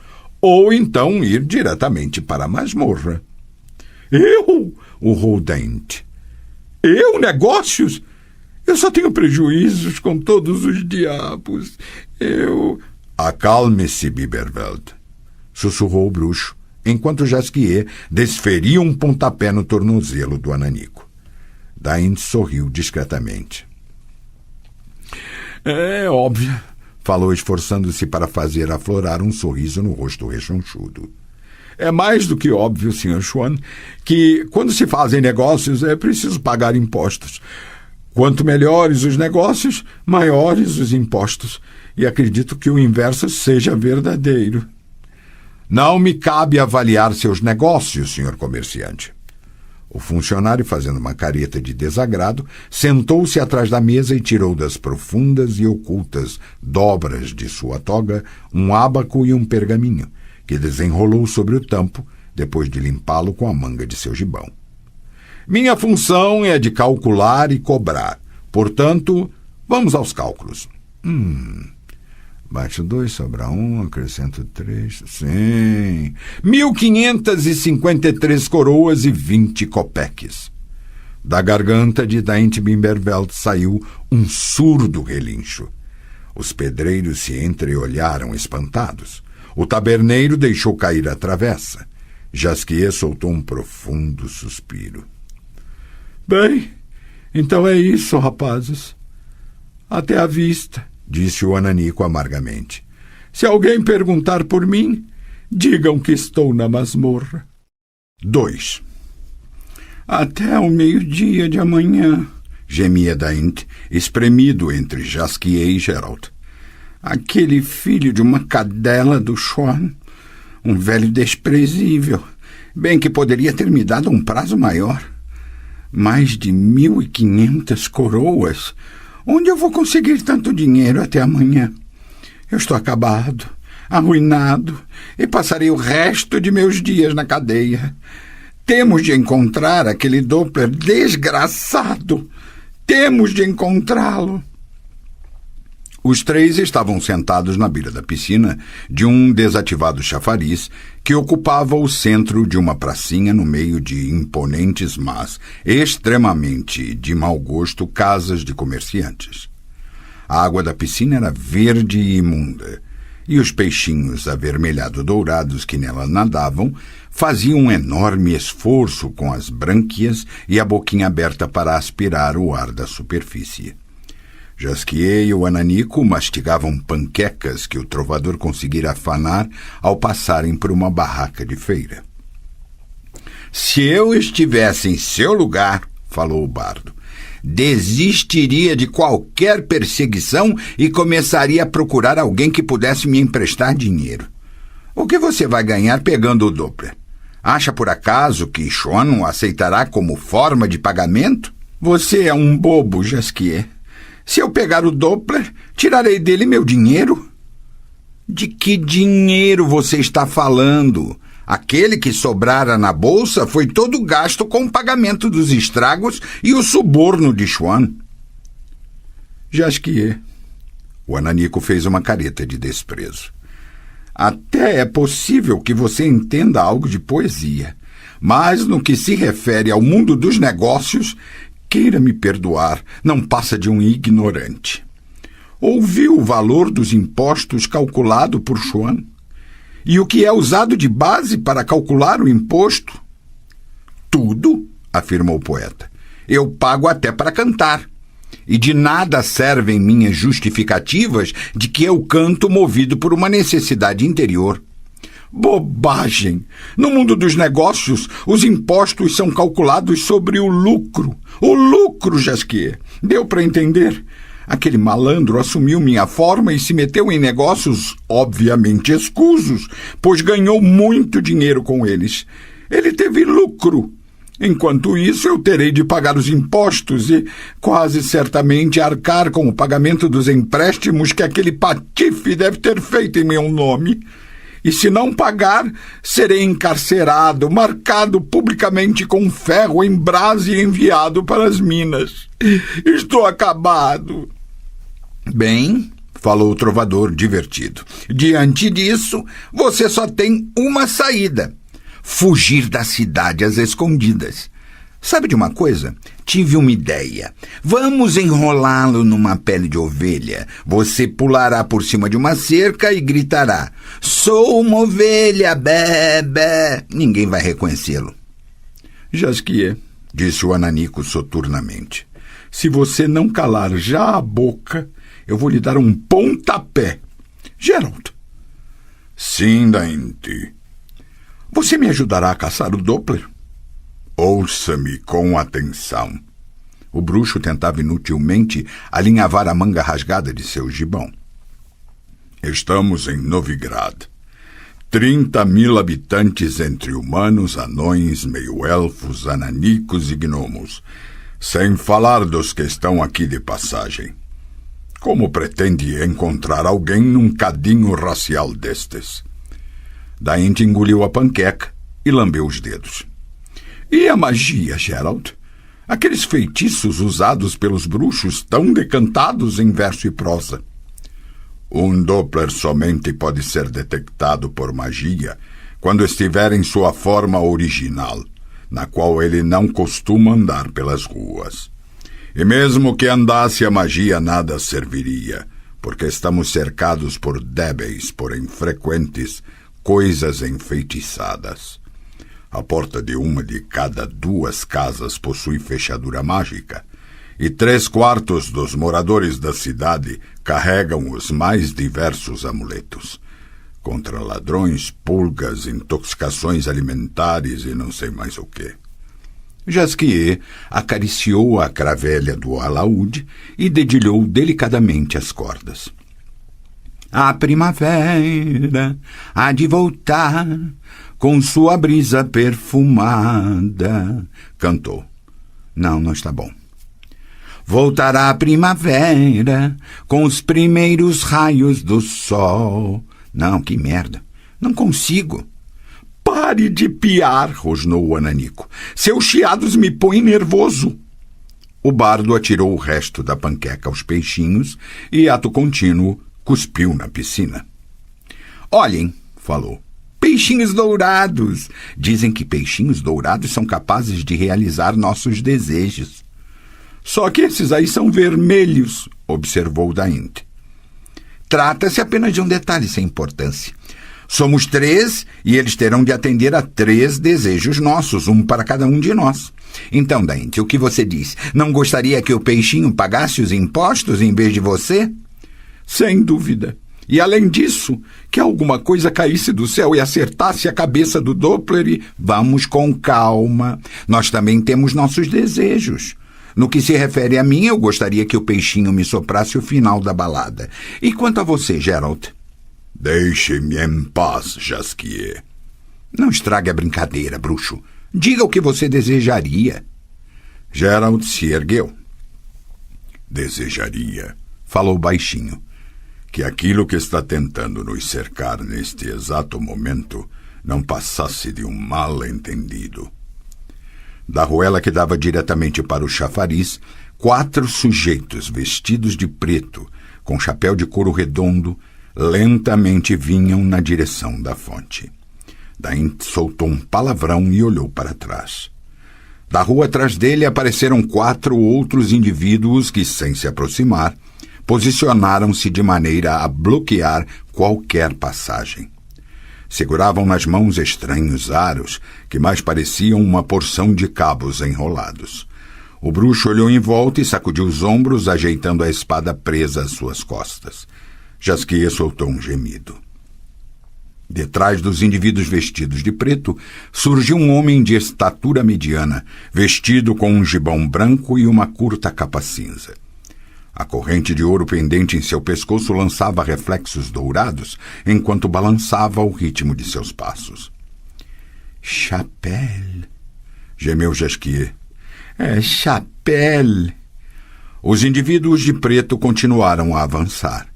ou então ir diretamente para a masmorra." "Eu?" urrou Daint. "Eu? Negócios? Eu só tenho prejuízos com todos os diabos. Eu..." "Acalme-se, Bibervelt", sussurrou o bruxo, enquanto Jasquier desferia um pontapé no tornozelo do ananico. Daint sorriu discretamente. "É óbvio", falou, esforçando-se para fazer aflorar um sorriso no rosto rechonchudo. É mais do que óbvio, Sr. Schwan, que quando se fazem negócios é preciso pagar impostos. Quanto melhores os negócios, maiores os impostos. E acredito que o inverso seja verdadeiro. Não me cabe avaliar seus negócios, senhor comerciante. O funcionário, fazendo uma careta de desagrado, sentou-se atrás da mesa e tirou das profundas e ocultas dobras de sua toga um ábaco e um pergaminho, que desenrolou sobre o tampo, depois de limpá-lo com a manga de seu gibão. Minha função é de calcular e cobrar. Portanto, vamos aos cálculos. Baixo 2, sobra 1, acrescento 3. Sim. 1.553 coroas e 20 copeques. Da garganta de Daint Bimberveld saiu um surdo relincho. Os pedreiros se entreolharam espantados. O taberneiro deixou cair a travessa. Jasquier soltou um profundo suspiro. Bem, então é isso, rapazes. Até à vista, disse o Ananico amargamente. Se alguém perguntar por mim, digam que estou na masmorra. 2. Até o meio-dia de amanhã, gemia Daint, espremido entre Jasquier e Gerald. Aquele filho de uma cadela do Schwan, um velho desprezível, bem que poderia ter me dado um prazo maior. Mais de 1.500 coroas. Onde eu vou conseguir tanto dinheiro até amanhã? Eu estou acabado, arruinado, e passarei o resto de meus dias na cadeia. Temos de encontrar aquele Doppler desgraçado. Temos de encontrá-lo. Os 3 estavam sentados na beira da piscina de um desativado chafariz que ocupava o centro de uma pracinha no meio de imponentes, mas extremamente de mau gosto, casas de comerciantes. A água da piscina era verde e imunda, e os peixinhos avermelhado-dourados que nela nadavam faziam um enorme esforço com as brânquias e a boquinha aberta para aspirar o ar da superfície. Jasquier e o Ananico mastigavam panquecas que o trovador conseguira afanar ao passarem por uma barraca de feira. Se eu estivesse em seu lugar, falou o bardo, desistiria de qualquer perseguição e começaria a procurar alguém que pudesse me emprestar dinheiro. O que você vai ganhar pegando o Doppler? Acha por acaso que Schwan o aceitará como forma de pagamento? Você é um bobo, Jasquier. Se eu pegar o Doppler, tirarei dele meu dinheiro? De que dinheiro você está falando? Aquele que sobrara na bolsa foi todo gasto com o pagamento dos estragos e o suborno de Schwan. Jasquier. O Ananico fez uma careta de desprezo. Até é possível que você entenda algo de poesia, mas no que se refere ao mundo dos negócios, queira me perdoar, não passa de um ignorante. Ouviu o valor dos impostos calculado por Schwan? E o que é usado de base para calcular o imposto? Tudo, afirmou o poeta. Eu pago até para cantar. E de nada servem minhas justificativas de que eu canto movido por uma necessidade interior. Bobagem! No mundo dos negócios, os impostos são calculados sobre o lucro. O lucro, Jasquier. Deu para entender? Aquele malandro assumiu minha forma e se meteu em negócios obviamente escusos, pois ganhou muito dinheiro com eles. Ele teve lucro. Enquanto isso, eu terei de pagar os impostos e, quase certamente, arcar com o pagamento dos empréstimos que aquele patife deve ter feito em meu nome. E se não pagar, serei encarcerado, marcado publicamente com ferro em brasa e enviado para as minas. Estou acabado. Bem, falou o trovador divertido, diante disso, você só tem uma saída: fugir da cidade às escondidas. Sabe de uma coisa? Tive uma ideia. Vamos enrolá-lo numa pele de ovelha. Você pulará por cima de uma cerca e gritará: sou uma ovelha, bé, bé. Ninguém vai reconhecê-lo. Jasquier, disse o Ananico soturnamente, se você não calar já a boca, eu vou lhe dar um pontapé. Gerald. Sim, Daint. Você me ajudará a caçar o Doppler? Ouça-me com atenção. O bruxo tentava inutilmente alinhavar a manga rasgada de seu gibão. Estamos em Novigrad. 30.000 habitantes entre humanos, anões, meio-elfos, ananicos e gnomos, sem falar dos que estão aqui de passagem. Como pretende encontrar alguém num cadinho racial destes? Daint engoliu a panqueca e lambeu os dedos. E a magia, Geralt? Aqueles feitiços usados pelos bruxos tão decantados em verso e prosa. Um Doppler somente pode ser detectado por magia quando estiver em sua forma original, na qual ele não costuma andar pelas ruas. E mesmo que andasse, a magia nada serviria, porque estamos cercados por débeis, porém frequentes, coisas enfeitiçadas. A porta de uma de cada 2 casas possui fechadura mágica, e 3/4 dos moradores da cidade carregam os mais diversos amuletos, contra ladrões, pulgas, intoxicações alimentares e não sei mais o quê. Jasquier acariciou a cravelha do alaúde e dedilhou delicadamente as cordas. A primavera há de voltar com sua brisa perfumada, cantou. Não está bom. Voltará a primavera com os primeiros raios do sol. Não, que merda. Não consigo. Pare de piar, rosnou o ananico. Seus chiados me põem nervoso. O bardo atirou o resto da panqueca aos peixinhos e, ato contínuo, cuspiu na piscina. Olhem, falou. Peixinhos dourados. Dizem que peixinhos dourados são capazes de realizar nossos desejos. Só que esses aí são vermelhos, observou Daint. Trata-se apenas de um detalhe sem importância. Somos 3 e eles terão de atender a 3 desejos nossos, um para cada um de nós. Então, Daint, o que você diz? Não gostaria que o peixinho pagasse os impostos em vez de você? Sem dúvida. E além disso, que alguma coisa caísse do céu e acertasse a cabeça do Doppler e... Vamos com calma. Nós também temos nossos desejos. No que se refere a mim, eu gostaria que o peixinho me soprasse o final da balada. E quanto a você, Geralt? Deixe-me em paz, Jasquier. Não estrague a brincadeira, bruxo. Diga o que você desejaria. Geralt se ergueu. Desejaria, falou baixinho, que aquilo que está tentando nos cercar neste exato momento não passasse de um mal-entendido. Da ruela que dava diretamente para o chafariz, 4 sujeitos vestidos de preto, com chapéu de couro redondo, lentamente vinham na direção da fonte. Daint soltou um palavrão e olhou para trás. Da rua atrás dele apareceram 4 outros indivíduos que, sem se aproximar, posicionaram-se de maneira a bloquear qualquer passagem. Seguravam nas mãos estranhos aros que mais pareciam uma porção de cabos enrolados. O bruxo olhou em volta e sacudiu os ombros, ajeitando a espada presa às suas costas. Jasquier soltou um gemido. Detrás dos indivíduos vestidos de preto, surgiu um homem de estatura mediana, vestido com um gibão branco e uma curta capa cinza. A corrente de ouro pendente em seu pescoço lançava reflexos dourados, enquanto balançava ao ritmo de seus passos. Chapelle, gemeu Jasquier. Chapelle. Os indivíduos de preto continuaram a avançar.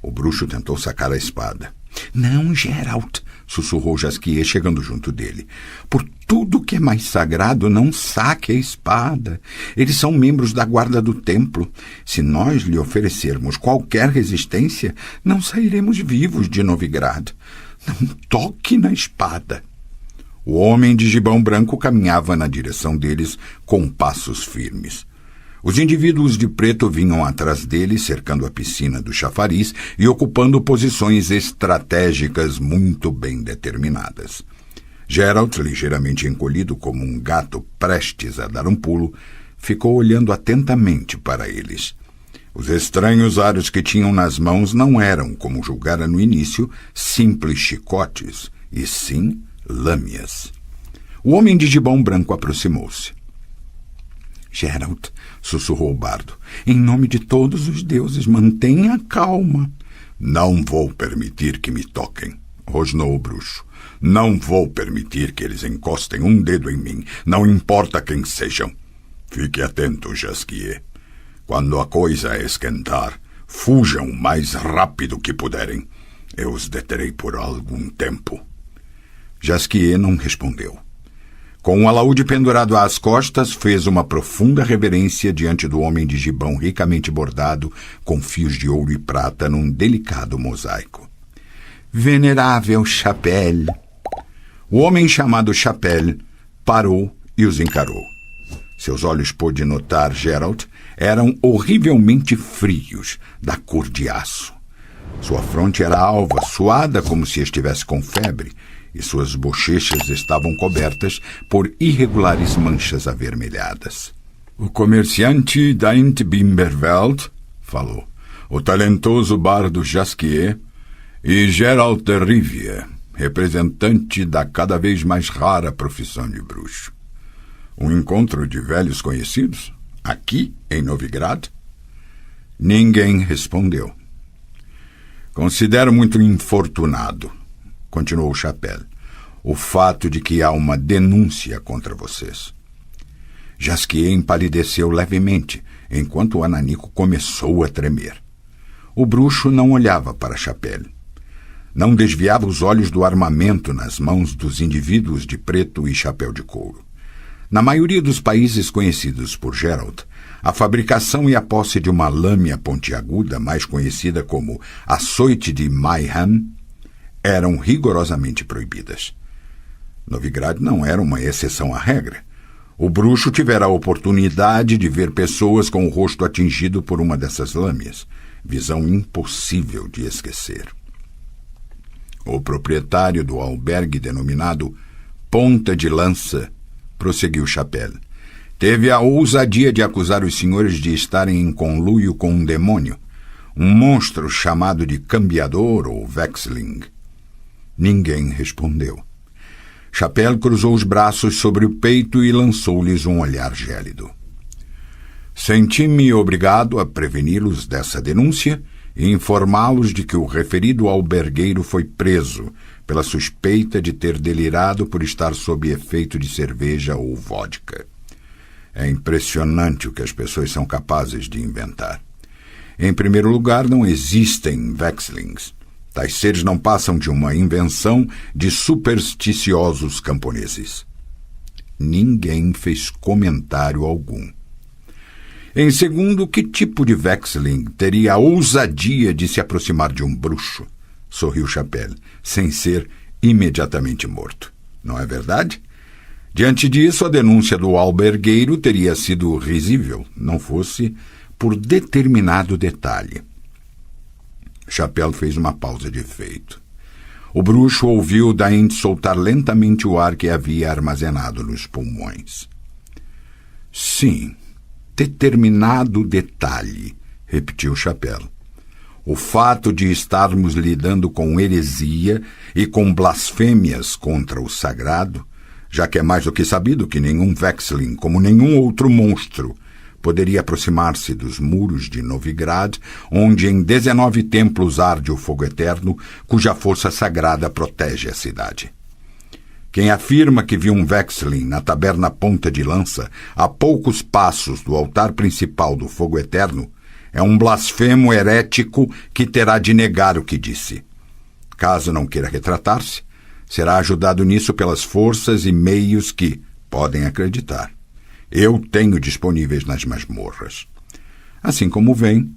O bruxo tentou sacar a espada. Não, Geralt, sussurrou Jasquier, chegando junto dele. Por tudo que é mais sagrado, não saque a espada. Eles são membros da guarda do templo. Se nós lhe oferecermos qualquer resistência, não sairemos vivos de Novigrad. Não toque na espada. O homem de gibão branco caminhava na direção deles com passos firmes. Os indivíduos de preto vinham atrás dele, cercando a piscina do chafariz e ocupando posições estratégicas muito bem determinadas. Geralt, ligeiramente encolhido como um gato prestes a dar um pulo, ficou olhando atentamente para eles. Os estranhos aros que tinham nas mãos não eram, como julgara no início, simples chicotes, e sim lâmias. O homem de gibão branco aproximou-se. Geralt, sussurrou o bardo, em nome de todos os deuses, mantenha calma. Não vou permitir que me toquem, rosnou o bruxo. Não vou permitir que eles encostem um dedo em mim, não importa quem sejam. Fique atento, Jasquier. Quando a coisa esquentar, fujam o mais rápido que puderem. Eu os deterei por algum tempo. Jasquier não respondeu. Com o alaúde pendurado às costas, fez uma profunda reverência diante do homem de gibão ricamente bordado com fios de ouro e prata num delicado mosaico. Venerável Chapelle. O homem chamado Chapelle parou e os encarou. Seus olhos, pôde notar Geralt, eram horrivelmente frios, da cor de aço. Sua fronte era alva, suada como se estivesse com febre, e suas bochechas estavam cobertas por irregulares manchas avermelhadas. O comerciante Daint Bimberveld, falou, o talentoso bardo Jasquier, e Geralt de Rivia, representante da cada vez mais rara profissão de bruxo. Um encontro de velhos conhecidos? Aqui, em Novigrad? Ninguém respondeu. Considero muito infortunado, continuou Chapelle, o fato de que há uma denúncia contra vocês. Jasquier empalideceu levemente, enquanto o ananico começou a tremer. O bruxo não olhava para Chapelle. Não desviava os olhos do armamento nas mãos dos indivíduos de preto e chapéu de couro. Na maioria dos países conhecidos por Geralt, a fabricação e a posse de uma lâmina pontiaguda, mais conhecida como açoite de Mayhem, eram rigorosamente proibidas. Novigrad não era uma exceção à regra. O bruxo tivera a oportunidade de ver pessoas com o rosto atingido por uma dessas lâminas, visão impossível de esquecer. O proprietário do albergue denominado Ponta de Lança, prosseguiu Chapelle, teve a ousadia de acusar os senhores de estarem em conluio com um demônio, um monstro chamado de Cambiador ou Vexling. Ninguém respondeu. Chapelle cruzou os braços sobre o peito e lançou-lhes um olhar gélido. Senti-me obrigado a preveni-los dessa denúncia e informá-los de que o referido albergueiro foi preso pela suspeita de ter delirado por estar sob efeito de cerveja ou vodka. É impressionante o que as pessoas são capazes de inventar. Em primeiro lugar, não existem Vexlings. Tais seres não passam de uma invenção de supersticiosos camponeses. Ninguém fez comentário algum. Em segundo, que tipo de Vexling teria a ousadia de se aproximar de um bruxo? Sorriu Chapelle, sem ser imediatamente morto. Não é verdade? Diante disso, a denúncia do albergueiro teria sido risível, não fosse por determinado detalhe. Chapelle fez uma pausa de efeito. O bruxo ouviu Daint soltar lentamente o ar que havia armazenado nos pulmões. Sim, determinado detalhe, repetiu Chapelle. O fato de estarmos lidando com heresia e com blasfêmias contra o sagrado, já que é mais do que sabido que nenhum Vexling, como nenhum outro monstro, poderia aproximar-se dos muros de Novigrad, onde em 19 templos arde o fogo eterno, cuja força sagrada protege a cidade. Quem afirma que viu um Vexling na taberna Ponta de Lança, a poucos passos do altar principal do fogo eterno, é um blasfemo herético que terá de negar o que disse. Caso não queira retratar-se, será ajudado nisso pelas forças e meios que, podem acreditar, eu tenho disponíveis nas masmorras. Assim como vem,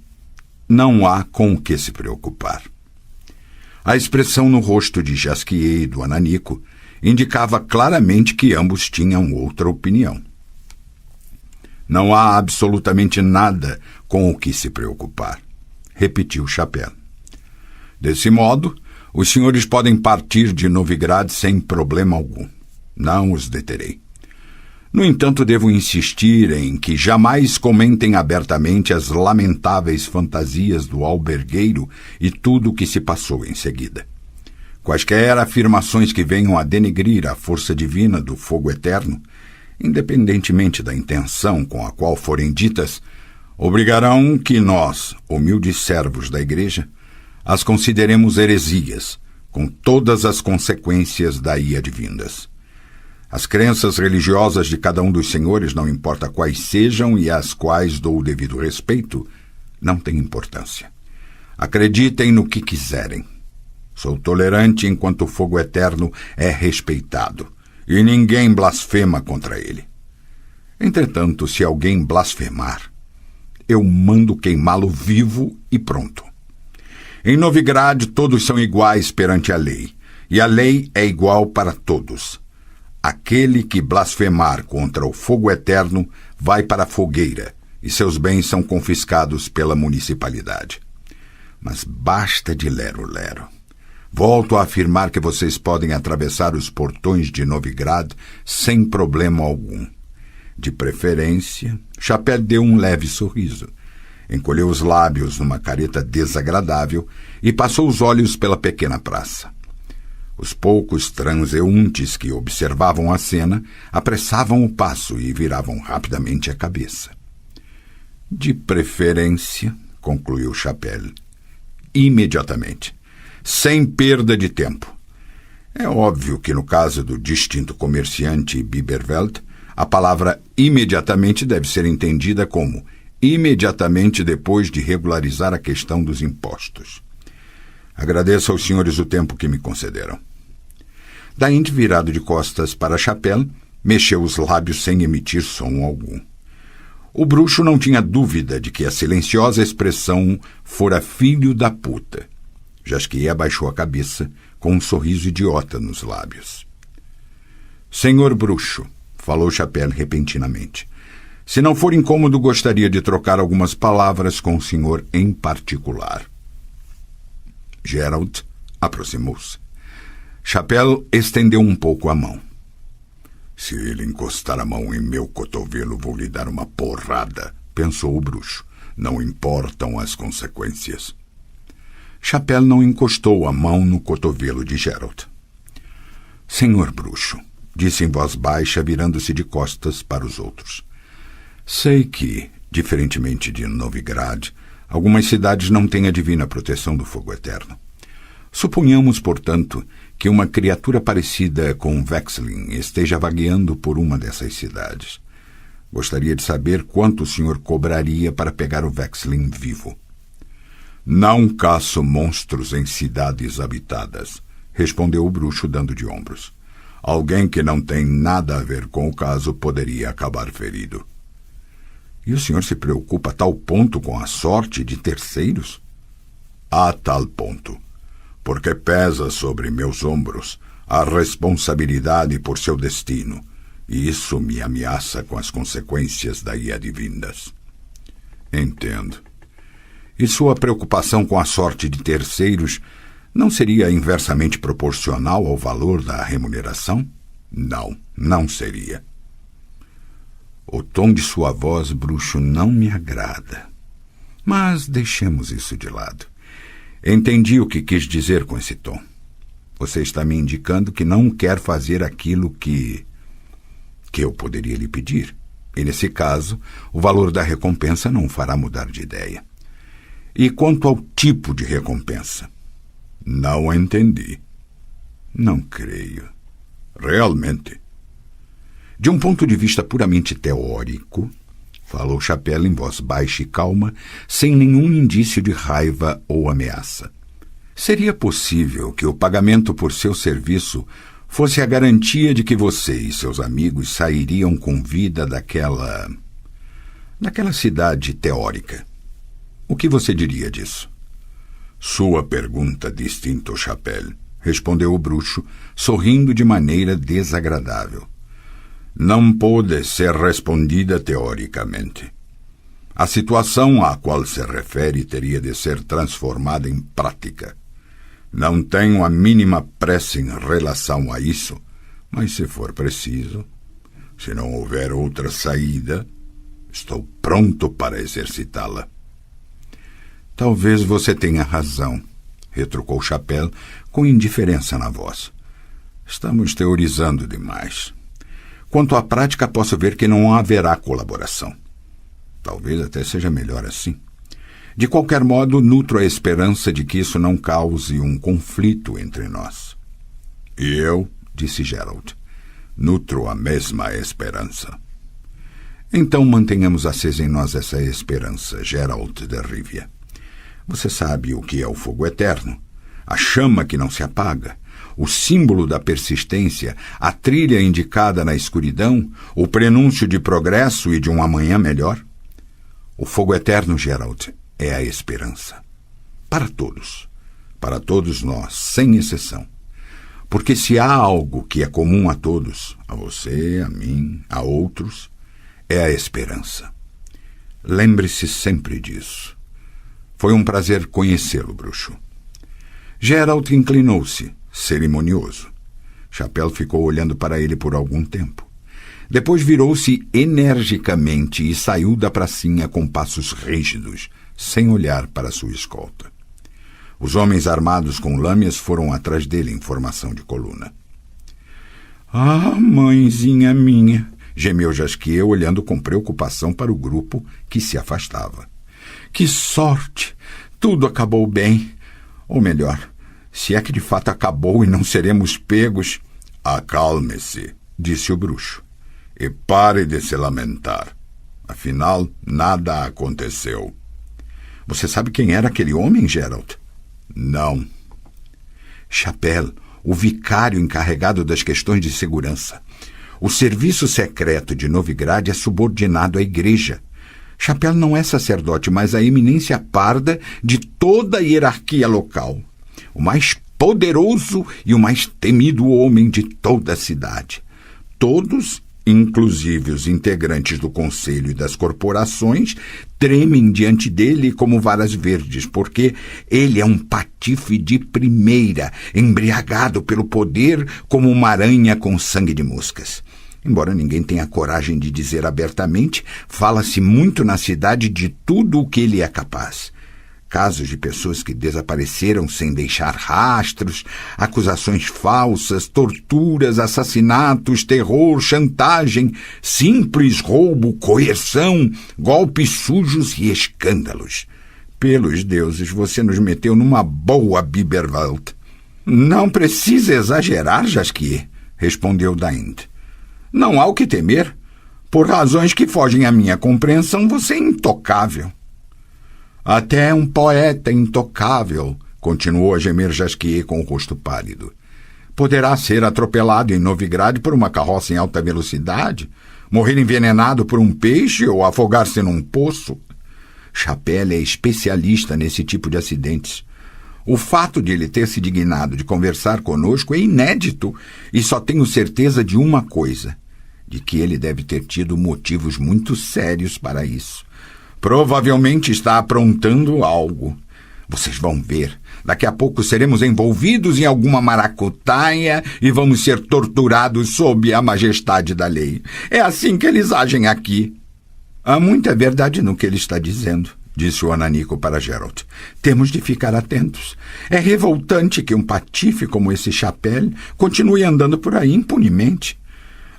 não há com o que se preocupar. A expressão no rosto de Jasquier e do ananico indicava claramente que ambos tinham outra opinião. Não há absolutamente nada com o que se preocupar, repetiu Chapelle. Desse modo, os senhores podem partir de Novigrad sem problema algum. Não os deterei. No entanto, devo insistir em que jamais comentem abertamente as lamentáveis fantasias do albergueiro e tudo o que se passou em seguida. Quaisquer afirmações que venham a denegrir a força divina do fogo eterno, independentemente da intenção com a qual forem ditas, obrigarão que nós, humildes servos da Igreja, as consideremos heresias, com todas as consequências daí advindas. As crenças religiosas de cada um dos senhores, não importa quais sejam e às quais dou o devido respeito, não têm importância. Acreditem no que quiserem. Sou tolerante enquanto o fogo eterno é respeitado, e ninguém blasfema contra ele. Entretanto, se alguém blasfemar, eu mando queimá-lo vivo e pronto. Em Novigrad todos são iguais perante a lei, e a lei é igual para todos. Aquele que blasfemar contra o fogo eterno vai para a fogueira, e seus bens são confiscados pela municipalidade. Mas basta de lero-lero. Volto a afirmar que vocês podem atravessar os portões de Novigrad sem problema algum. De preferência, Chapéu deu um leve sorriso, encolheu os lábios numa careta desagradável e passou os olhos pela pequena praça. Os poucos transeuntes que observavam a cena apressavam o passo e viravam rapidamente a cabeça. De preferência, concluiu Chapéu, imediatamente, sem perda de tempo. É óbvio que no caso do distinto comerciante Biberveld, a palavra imediatamente deve ser entendida como imediatamente depois de regularizar a questão dos impostos. Agradeço aos senhores o tempo que me concederam. Daí, virado de costas para Chapéu, mexeu os lábios sem emitir som algum. O bruxo não tinha dúvida de que a silenciosa expressão fora filho da puta. Jasquier abaixou a cabeça com um sorriso idiota nos lábios. Senhor bruxo, falou Chapéu repentinamente, se não for incômodo, gostaria de trocar algumas palavras com o senhor em particular. Geralt aproximou-se. Chapéu estendeu um pouco a mão. Se ele encostar a mão em meu cotovelo, vou lhe dar uma porrada, pensou o bruxo. Não importam as consequências. Chapéu não encostou a mão no cotovelo de Geralt. Senhor bruxo, disse em voz baixa, virando-se de costas para os outros. Sei que, diferentemente de Novigrad, algumas cidades não têm a divina proteção do fogo eterno. Suponhamos, portanto, que uma criatura parecida com Vexlin esteja vagueando por uma dessas cidades. Gostaria de saber quanto o senhor cobraria para pegar o Vexlin vivo. Não caço monstros em cidades habitadas, respondeu o bruxo, dando de ombros. Alguém que não tem nada a ver com o caso poderia acabar ferido. E o senhor se preocupa a tal ponto com a sorte de terceiros? A tal ponto, porque pesa sobre meus ombros a responsabilidade por seu destino, e isso me ameaça com as consequências daí advindas. Entendo. E sua preocupação com a sorte de terceiros não seria inversamente proporcional ao valor da remuneração? Não, não seria. O tom de sua voz, bruxo, não me agrada. Mas deixemos isso de lado. Entendi o que quis dizer com esse tom. Você está me indicando que não quer fazer aquilo que eu poderia lhe pedir. E, nesse caso, o valor da recompensa não o fará mudar de ideia. E quanto ao tipo de recompensa? Não entendi. Não creio. Realmente. De um ponto de vista puramente teórico, falou Chapéu em voz baixa e calma, sem nenhum indício de raiva ou ameaça. Seria possível que o pagamento por seu serviço fosse a garantia de que você e seus amigos sairiam com vida daquela cidade teórica. O que você diria disso? Sua pergunta, distinto Chapéu, respondeu o bruxo, sorrindo de maneira desagradável. Não pode ser respondida teoricamente. A situação à qual se refere teria de ser transformada em prática. Não tenho a mínima pressa em relação a isso, mas se for preciso, se não houver outra saída, estou pronto para exercitá-la. Talvez você tenha razão, retrucou Chapelle com indiferença na voz. Estamos teorizando demais. Quanto à prática, posso ver que não haverá colaboração. Talvez até seja melhor assim. De qualquer modo, nutro a esperança de que isso não cause um conflito entre nós. E eu, disse Gerald, nutro a mesma esperança. Então mantenhamos acesa em nós essa esperança, Gerald de Rivia. Você sabe o que é o fogo eterno, a chama que não se apaga, o símbolo da persistência, a trilha indicada na escuridão, o prenúncio de progresso e de um amanhã melhor? O fogo eterno, Gerald, é a esperança. Para todos nós, sem exceção. Porque se há algo que é comum a todos, a você, a mim, a outros, é a esperança. Lembre-se sempre disso. Foi um prazer conhecê-lo, bruxo. Gerald inclinou-se, cerimonioso. Chapelle ficou olhando para ele por algum tempo. Depois virou-se energicamente e saiu da pracinha com passos rígidos, sem olhar para sua escolta. Os homens armados com lâmias foram atrás dele em formação de coluna. Ah, mãezinha minha, gemeu Jasquier, olhando com preocupação para o grupo que se afastava. Que sorte! Tudo acabou bem. Ou melhor, se é que de fato acabou e não seremos pegos... Acalme-se, disse o bruxo, e pare de se lamentar. Afinal, nada aconteceu. Você sabe quem era aquele homem, Gerald? Não. Chapelle, o vicário encarregado das questões de segurança. O serviço secreto de Novigrad é subordinado à igreja. Chapelle não é sacerdote, mas a eminência parda de toda a hierarquia local. O mais poderoso e o mais temido homem de toda a cidade. Todos, inclusive os integrantes do conselho e das corporações, tremem diante dele como varas verdes, porque ele é um patife de primeira, embriagado pelo poder como uma aranha com sangue de moscas. Embora ninguém tenha coragem de dizer abertamente, fala-se muito na cidade de tudo o que ele é capaz. Casos de pessoas que desapareceram sem deixar rastros, acusações falsas, torturas, assassinatos, terror, chantagem, simples roubo, coerção, golpes sujos e escândalos. Pelos deuses, você nos meteu numa boa, Biberwald. Não precisa exagerar, Jasquier, respondeu Daint. Não há o que temer. Por razões que fogem à minha compreensão, você é intocável. Até um poeta intocável, continuou a gemer Jasquier com o rosto pálido. Poderá ser atropelado em Novigrad por uma carroça em alta velocidade, morrer envenenado por um peixe ou afogar-se num poço. Chapelle é especialista nesse tipo de acidentes. O fato de ele ter se dignado de conversar conosco é inédito e só tenho certeza de uma coisa, de que ele deve ter tido motivos muito sérios para isso. Provavelmente está aprontando algo. Vocês vão ver. Daqui a pouco seremos envolvidos em alguma maracutaia e vamos ser torturados sob a majestade da lei. É assim que eles agem aqui. Há muita verdade no que ele está dizendo, disse o ananico para Gerald. Temos de ficar atentos. É revoltante que um patife como esse Chapelle continue andando por aí impunemente.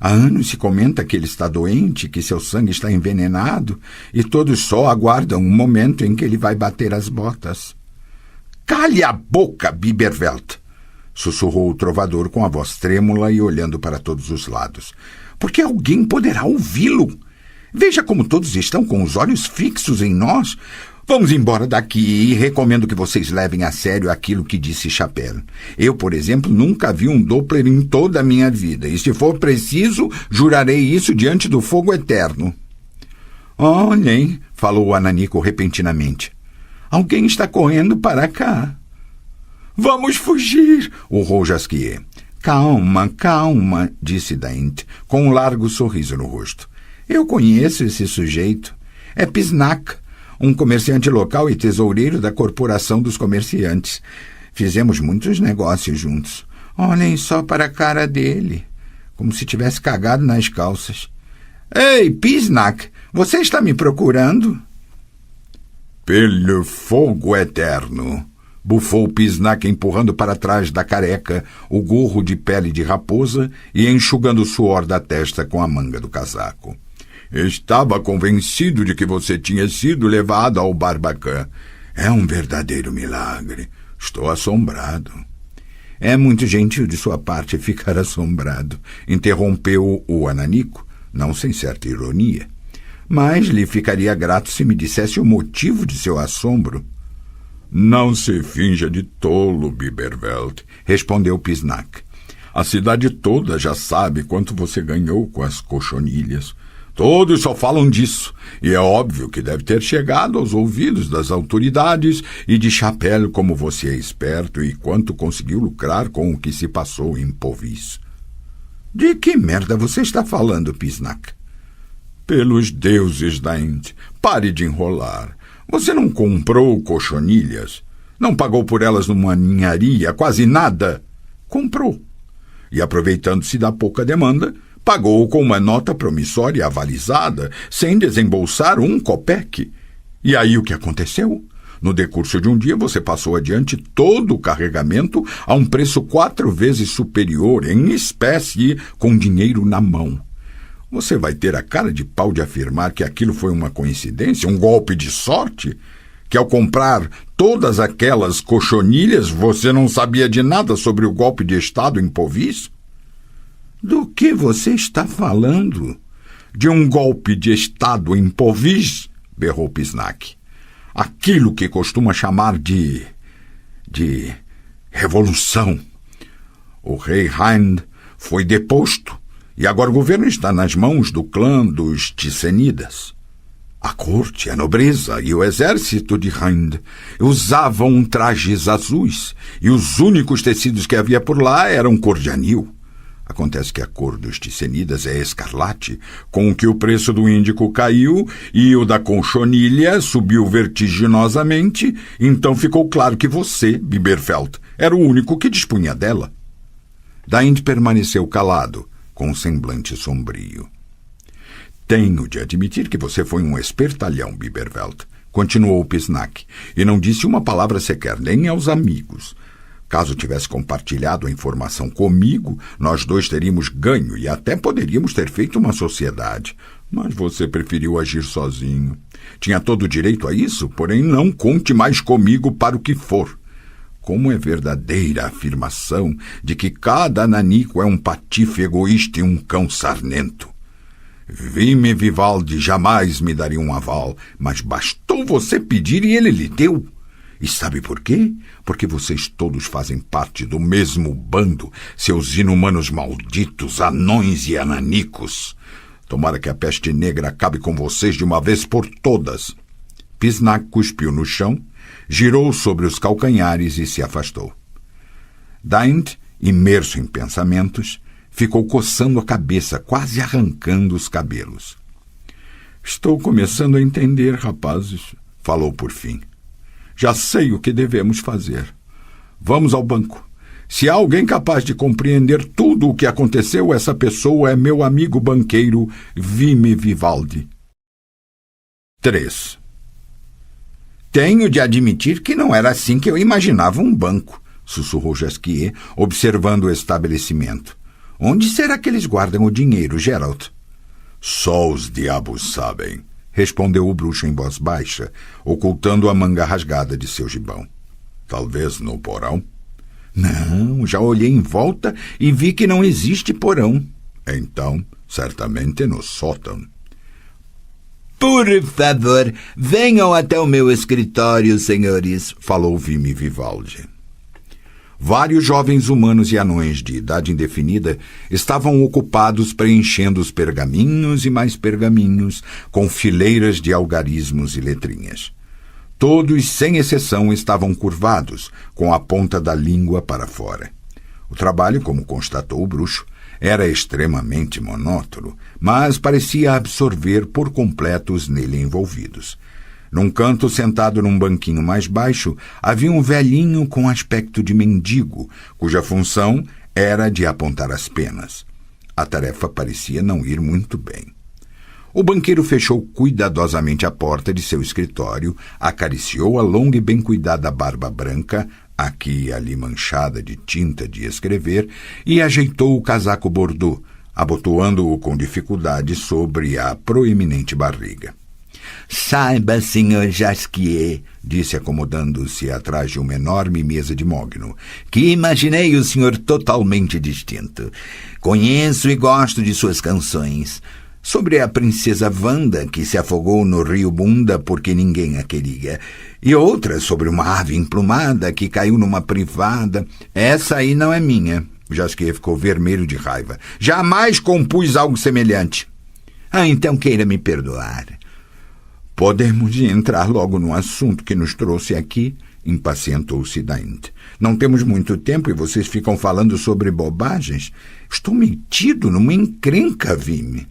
Há anos se comenta que ele está doente, que seu sangue está envenenado, e todos só aguardam um momento em que ele vai bater as botas. Cale a boca, Biberwelt! Sussurrou o trovador com a voz trêmula e olhando para todos os lados. Porque alguém poderá ouvi-lo. Veja como todos estão com os olhos fixos em nós. Vamos embora daqui e recomendo que vocês levem a sério aquilo que disse Chapelle. Eu, por exemplo, nunca vi um Doppler em toda a minha vida, e se for preciso, jurarei isso diante do fogo eterno. Olhem, falou o ananico repentinamente. Alguém está correndo para cá. Vamos fugir, urrou Jasquier. Calma, calma, disse Daint, com um largo sorriso no rosto. Eu conheço esse sujeito. É Pisnac, um comerciante local e tesoureiro da Corporação dos Comerciantes. Fizemos muitos negócios juntos. Olhem só para a cara dele, como se tivesse cagado nas calças. Ei, Pisnac, você está me procurando? Pelo fogo eterno, bufou Pisnac, empurrando para trás da careca o gorro de pele de raposa e enxugando o suor da testa com a manga do casaco. Estava convencido de que você tinha sido levado ao Barbacã. É um verdadeiro milagre. Estou assombrado. É muito gentil de sua parte ficar assombrado, interrompeu o ananico, não sem certa ironia. Mas lhe ficaria grato se me dissesse o motivo de seu assombro. Não se finja de tolo, Biberveld, respondeu Pisnac. A cidade toda já sabe quanto você ganhou com as cochonilhas. Todos só falam disso, e é óbvio que deve ter chegado aos ouvidos das autoridades e de Chapelle como você é esperto e quanto conseguiu lucrar com o que se passou em Povis. De que merda você está falando, Pisnac? Pelos deuses da Inde, pare de enrolar. Você não comprou cochonilhas? Não pagou por elas numa ninharia, quase nada? Comprou. E aproveitando-se da pouca demanda, pagou com uma nota promissória e avalizada, sem desembolsar um copeque. E aí o que aconteceu? No decurso de um dia, você passou adiante todo o carregamento a um preço 4 vezes superior, em espécie, com dinheiro na mão. Você vai ter a cara de pau de afirmar que aquilo foi uma coincidência, um golpe de sorte? Que ao comprar todas aquelas cochonilhas, você não sabia de nada sobre o golpe de Estado em Povis? Do que você está falando? De um golpe de Estado em Povis? Berrou Pisnac. Aquilo que costuma chamar de revolução. O rei Hind foi deposto e agora o governo está nas mãos do clã dos Ticenidas. A corte, a nobreza e o exército de Hind usavam trajes azuis e os únicos tecidos que havia por lá eram cor de anil. Acontece que a cor dos Ticenidas é escarlate, com o que o preço do índico caiu e o da conchonilha subiu vertiginosamente, então ficou claro que você, Biberfeld, era o único que dispunha dela. Dainde permaneceu calado, com um semblante sombrio. Tenho de admitir que você foi um espertalhão, Biberveld, continuou Pisnac, e não disse uma palavra sequer, nem aos amigos. Caso tivesse compartilhado a informação comigo, nós dois teríamos ganho e até poderíamos ter feito uma sociedade. Mas você preferiu agir sozinho. Tinha todo o direito a isso, porém não conte mais comigo para o que for. Como é verdadeira a afirmação de que cada nanico é um patife egoísta e um cão sarnento. Vime Vivaldi jamais me daria um aval, mas bastou você pedir e ele lhe deu. E sabe por quê? Porque vocês todos fazem parte do mesmo bando, seus inumanos malditos, anões e ananicos. Tomara que a peste negra acabe com vocês de uma vez por todas. Pisnac cuspiu no chão, girou sobre os calcanhares e se afastou. Dainde, imerso em pensamentos, ficou coçando a cabeça, quase arrancando os cabelos. Estou começando a entender, rapazes, falou por fim. Já sei o que devemos fazer. Vamos ao banco. Se há alguém capaz de compreender tudo o que aconteceu, essa pessoa é meu amigo banqueiro Vime Vivaldi. 3. Tenho de admitir que não era assim que eu imaginava um banco, sussurrou Jasquier, observando o estabelecimento. Onde será que eles guardam o dinheiro, Geralt? Só os diabos sabem, respondeu o bruxo em voz baixa, ocultando a manga rasgada de seu gibão. Talvez no porão? Não, já olhei em volta e vi que não existe porão. Então, certamente no sótão. Por favor, venham até o meu escritório, senhores, falou Vime Vivaldi. Vários jovens humanos e anões de idade indefinida estavam ocupados preenchendo os pergaminhos e mais pergaminhos com fileiras de algarismos e letrinhas. Todos, sem exceção, estavam curvados, com a ponta da língua para fora. O trabalho, como constatou o bruxo, era extremamente monótono, mas parecia absorver por completo os nele envolvidos. Num canto, sentado num banquinho mais baixo, havia um velhinho com aspecto de mendigo, cuja função era de apontar as penas. A tarefa parecia não ir muito bem. O banqueiro fechou cuidadosamente a porta de seu escritório, acariciou a longa e bem cuidada barba branca, aqui e ali manchada de tinta de escrever, e ajeitou o casaco bordô, abotoando-o com dificuldade sobre a proeminente barriga. "Saiba, Sr. Jasquier", disse acomodando-se atrás de uma enorme mesa de mogno, "que imaginei o senhor totalmente distinto. Conheço e gosto de suas canções. Sobre a princesa Wanda, que se afogou no rio Bunda porque ninguém a queria. E outra sobre uma ave emplumada que caiu numa privada. Essa aí não é minha." Jasquier ficou vermelho de raiva. "Jamais compus algo semelhante." Então queira me perdoar." "Podemos entrar logo no assunto que nos trouxe aqui?" impacientou-se Daint. "Não temos muito tempo e vocês ficam falando sobre bobagens. Estou metido numa encrenca, Vime."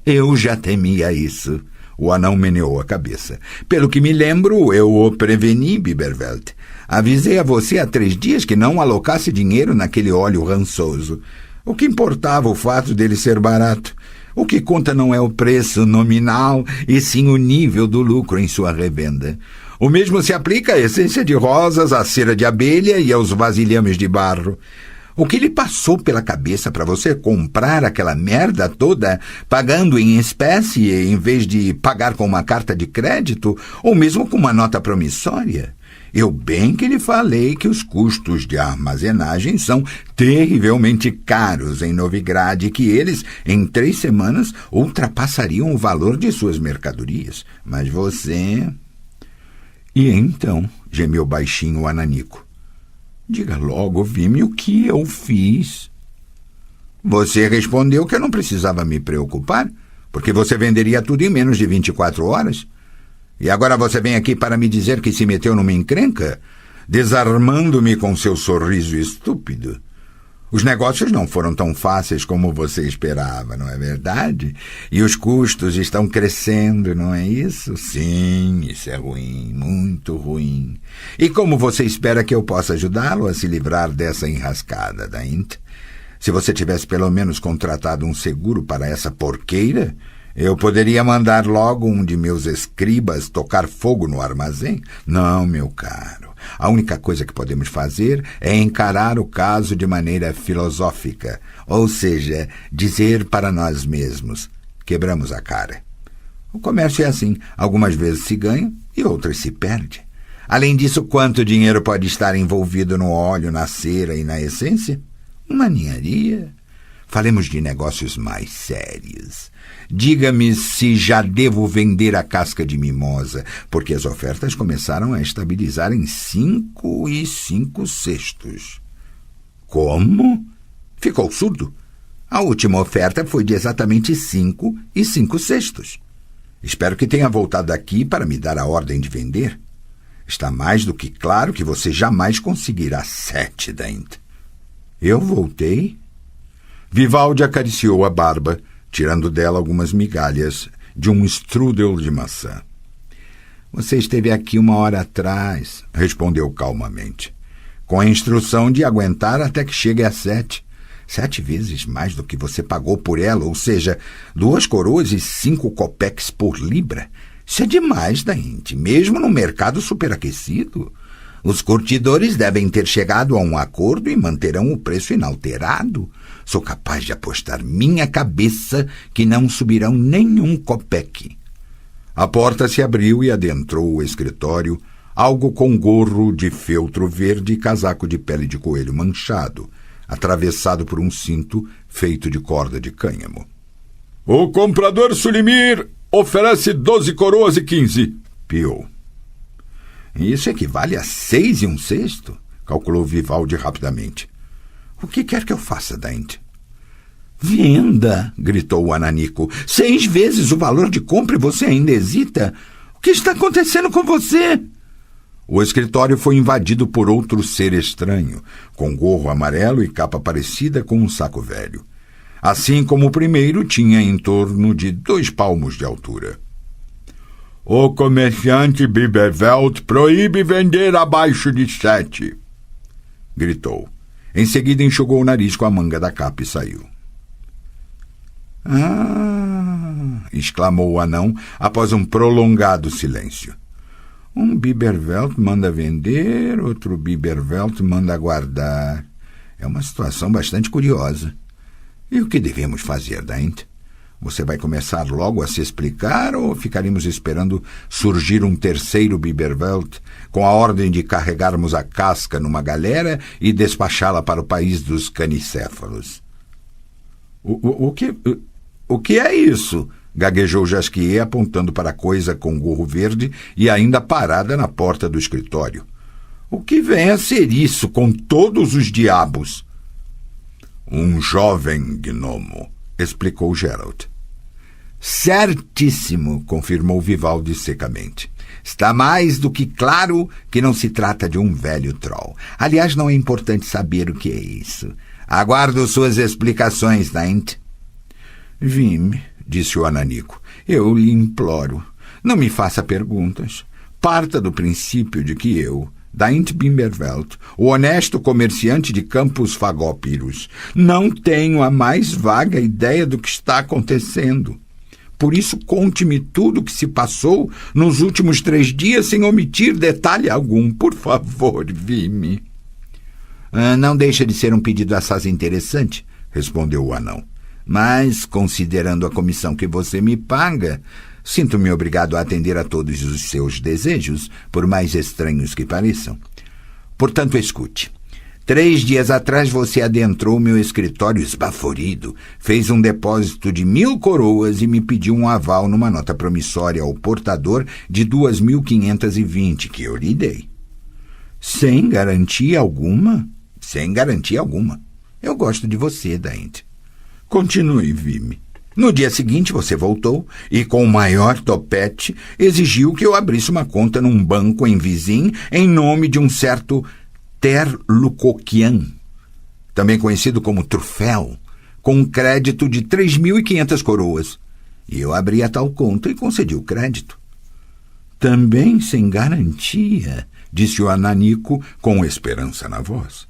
"Eu já temia isso." O anão meneou a cabeça. "Pelo que me lembro, eu o preveni, Biberveld. Avisei a você há 3 dias que não alocasse dinheiro naquele óleo rançoso. O que importava o fato dele ser barato? O que conta não é o preço nominal, e sim o nível do lucro em sua revenda. O mesmo se aplica à essência de rosas, à cera de abelha e aos vasilhames de barro. O que lhe passou pela cabeça para você comprar aquela merda toda, pagando em espécie em vez de pagar com uma carta de crédito ou mesmo com uma nota promissória? Eu bem que lhe falei que os custos de armazenagem são terrivelmente caros em Novigrad e que eles, em 3 semanas, ultrapassariam o valor de suas mercadorias. Mas você... E então, gemeu baixinho o Ananico. Diga logo, Vime, o que eu fiz? Você respondeu que eu não precisava me preocupar, porque você venderia tudo em menos de 24 horas. E agora você vem aqui para me dizer que se meteu numa encrenca, desarmando-me com seu sorriso estúpido. Os negócios não foram tão fáceis como você esperava, não é verdade? E os custos estão crescendo, não é isso? Sim, isso é ruim, muito ruim. E como você espera que eu possa ajudá-lo a se livrar dessa enrascada, Daint? Se você tivesse pelo menos contratado um seguro para essa porqueira, eu poderia mandar logo um de meus escribas tocar fogo no armazém? Não, meu caro. A única coisa que podemos fazer é encarar o caso de maneira filosófica, ou seja, dizer para nós mesmos, quebramos a cara. O comércio é assim, algumas vezes se ganha e outras se perde. Além disso, quanto dinheiro pode estar envolvido no óleo, na cera e na essência? Uma ninharia. Falemos de negócios mais sérios. Diga-me se já devo vender a casca de mimosa, porque as ofertas começaram a estabilizar em 5 5/6. Como? Ficou surdo? A última oferta foi de exatamente 5 5/6. Espero que tenha voltado aqui para me dar a ordem de vender. Está mais do que claro que você jamais conseguirá 7, Daint. Eu voltei? Vivaldi acariciou a barba, tirando dela algumas migalhas de um strudel de maçã. Você esteve aqui 1 hora atrás, respondeu calmamente, com a instrução de aguentar até que chegue a 7. 7 vezes mais do que você pagou por ela, ou seja, 2 coroas e 5 copeques por libra. Isso é demais, Daint, mesmo no mercado superaquecido. Os curtidores devem ter chegado a um acordo e manterão o preço inalterado. Sou capaz de apostar minha cabeça que não subirão nenhum copeque. A porta se abriu e adentrou o escritório, algo com gorro de feltro verde e casaco de pele de coelho manchado, atravessado por um cinto feito de corda de cânhamo. O comprador Sulimir oferece 12 coroas e 15, piou. Isso equivale a 6 1/6, calculou Vivaldi rapidamente. O que quer que eu faça, Daint? Venda, gritou o Ananico. 6 vezes o valor de compra e você ainda hesita? O que está acontecendo com você? O escritório foi invadido por outro ser estranho, com gorro amarelo e capa parecida com um saco velho. Assim como o primeiro, tinha em torno de 2 palmos de altura. O comerciante Biberveld proíbe vender abaixo de 7, gritou. Em seguida enxugou o nariz com a manga da capa e saiu. exclamou o anão após um prolongado silêncio. Um Biberveld manda vender, outro Biberveld manda guardar. É uma situação bastante curiosa. E o que devemos fazer, Daint? Você vai começar logo a se explicar ou ficaremos esperando surgir um terceiro Biberveld com a ordem de carregarmos a casca numa galera e despachá-la para o país dos canicéfalos? O que é isso? Gaguejou Jasquier, apontando para a coisa com gorro verde e ainda parada na porta do escritório. O que vem a ser isso, com todos os diabos? Um jovem gnomo, explicou Geralt. Certíssimo, confirmou Vivaldi secamente. Está mais do que claro que não se trata de um velho troll. Aliás, não é importante saber o que é isso. Aguardo suas explicações, Daint. Vime, disse o ananico, eu lhe imploro, não me faça perguntas. Parta do princípio de que eu, Daint Bimberveld, o honesto comerciante de Campos Fagópiros, não tenho a mais vaga ideia do que está acontecendo. Por isso, conte-me tudo o que se passou nos últimos 3 dias sem omitir detalhe algum. Por favor, Vime. Não deixa de ser um pedido assaz interessante, respondeu o anão. Mas, considerando a comissão que você me paga, sinto-me obrigado a atender a todos os seus desejos, por mais estranhos que pareçam. Portanto, escute. 3 dias atrás você adentrou meu escritório esbaforido, fez um depósito de 1.000 coroas e me pediu um aval numa nota promissória ao portador de 2.520, que eu lhe dei. Sem garantia alguma? Sem garantia alguma. Eu gosto de você, Daint. Continue, Vime. No dia seguinte você voltou e, com o maior topete, exigiu que eu abrisse uma conta num banco em Vizin em nome de um certo Terlucoquian, também conhecido como Trufel, com um crédito de 3.500 coroas. E eu abri a tal conta e concedi o crédito. Também sem garantia, disse o ananico com esperança na voz.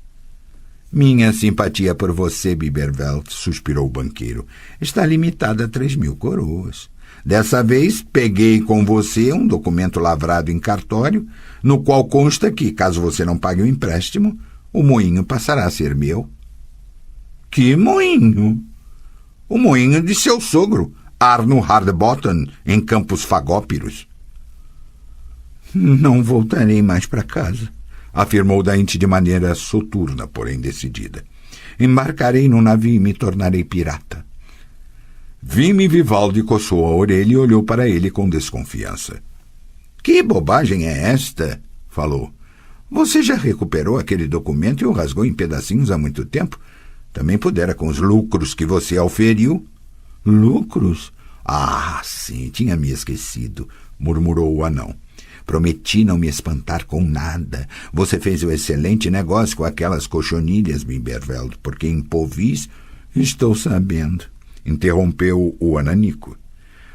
Minha simpatia por você, Biberveld, suspirou o banqueiro, está limitada a 3.000 coroas. Dessa vez, peguei com você um documento lavrado em cartório, no qual consta que, caso você não pague o empréstimo, o moinho passará a ser meu. Que moinho? O moinho de seu sogro, Arno Hardbottom, em Campos Fagópiros. Não voltarei mais para casa, afirmou Daint de maneira soturna, porém decidida. Embarcarei no navio e me tornarei pirata. Vime Vivaldi coçou a orelha e olhou para ele com desconfiança. Que bobagem é esta? Falou. Você já recuperou aquele documento e o rasgou em pedacinhos há muito tempo? Também pudera com os lucros que você auferiu. Lucros? Ah, sim, tinha me esquecido, murmurou o anão. Prometi não me espantar com nada. Você fez um excelente negócio com aquelas cochonilhas, Bimberveld, porque em Povis estou sabendo. Interrompeu o ananico.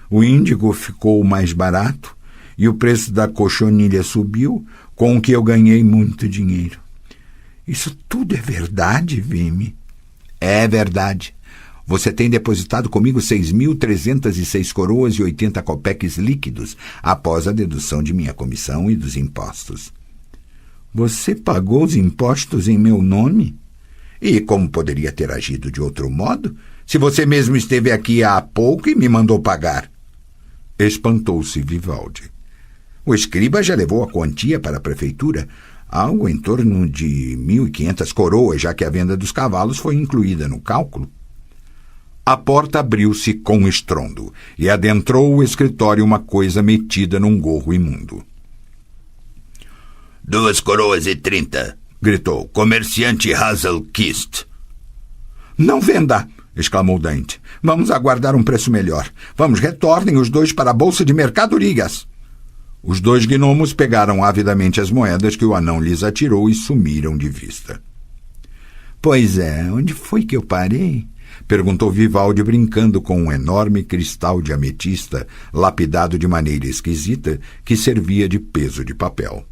O índigo ficou mais barato e o preço da cochonilha subiu, com o que eu ganhei muito dinheiro. Isso tudo é verdade, Vime? É verdade. Você tem depositado comigo 6.306 coroas e 80 copeques líquidos, após a dedução de minha comissão e dos impostos. Você pagou os impostos em meu nome? E como poderia ter agido de outro modo, se você mesmo esteve aqui há pouco e me mandou pagar? Espantou-se Vivaldi. O escriba já levou a quantia para a prefeitura, algo em torno de 1.500 coroas, já que a venda dos cavalos foi incluída no cálculo. A porta abriu-se com estrondo e adentrou o escritório uma coisa metida num gorro imundo. 2 coroas e 30, gritou, comerciante Hazelkist. Não venda, exclamou Daint. Vamos aguardar um preço melhor. Vamos, retornem os 2 para a bolsa de mercadorias. Os 2 gnomos pegaram avidamente as moedas que o anão lhes atirou e sumiram de vista. Pois é, onde foi que eu parei? Perguntou Vivaldi, brincando com um enorme cristal de ametista, lapidado de maneira esquisita, que servia de peso de papel.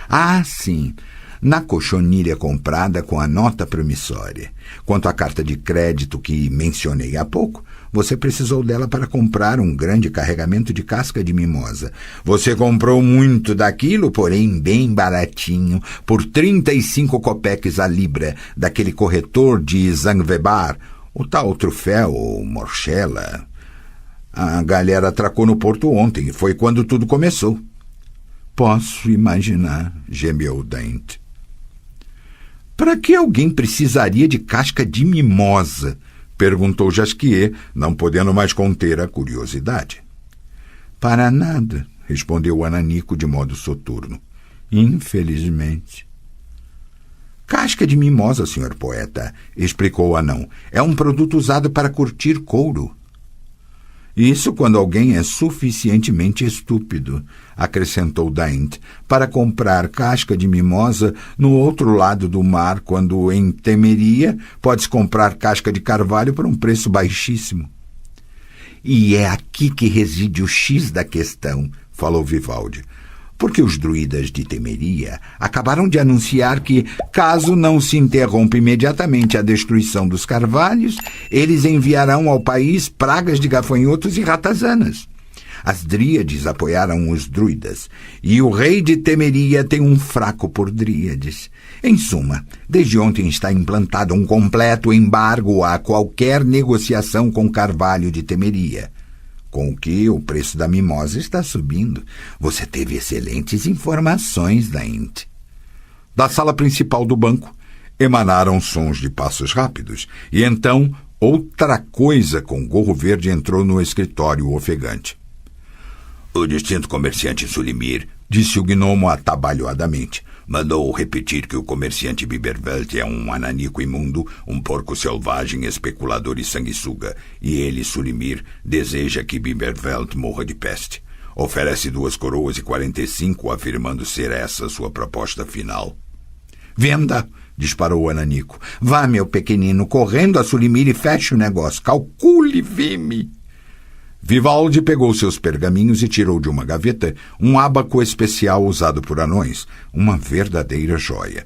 Ah, sim, na cochonilha comprada com a nota promissória. Quanto à carta de crédito que mencionei há pouco, Você precisou dela para comprar um grande carregamento de casca de mimosa. Você comprou muito daquilo, porém bem baratinho, por 35 copeques a libra, daquele corretor de Zangwebar, o tal Trufel ou Morchella. A galera atracou no porto ontem, e foi quando tudo começou. Posso imaginar, gemeu Daint. Para que alguém precisaria de casca de mimosa? Perguntou Jasquier, não podendo mais conter a curiosidade. Para nada, respondeu o Ananico de modo soturno. Infelizmente. Casca de mimosa, senhor poeta, explicou o anão, é um produto usado para curtir couro. Isso quando alguém é suficientemente estúpido, acrescentou Daint, para comprar casca de mimosa no outro lado do mar, quando em Temeria pode-se comprar casca de carvalho por um preço baixíssimo. E é aqui que reside o X da questão, falou Vivaldi, porque os druidas de Temeria acabaram de anunciar que, caso não se interrompa imediatamente a destruição dos carvalhos, eles enviarão ao país pragas de gafanhotos e ratazanas. As dríades apoiaram os druidas, e o rei de Temeria tem um fraco por dríades. Em suma, desde ontem está implantado um completo embargo a qualquer negociação com carvalho de Temeria, com o que o preço da mimosa está subindo. Você teve excelentes informações, Daint. Da sala principal do banco, emanaram sons de passos rápidos, e então outra coisa com gorro verde entrou no escritório ofegante. O distinto comerciante Sulimir, disse o gnomo atabalhoadamente, mandou repetir que o comerciante Bibervelt é um ananico imundo, um porco selvagem, especulador e sanguessuga, e ele, Sulimir, deseja que Bibervelt morra de peste. Oferece 2 coroas e 45, afirmando ser essa sua proposta final. Venda, disparou o ananico. Vá, meu pequenino, correndo a Sulimir e feche o negócio. Calcule, Vime. Vivaldi pegou seus pergaminhos e tirou de uma gaveta um ábaco especial usado por anões, uma verdadeira joia.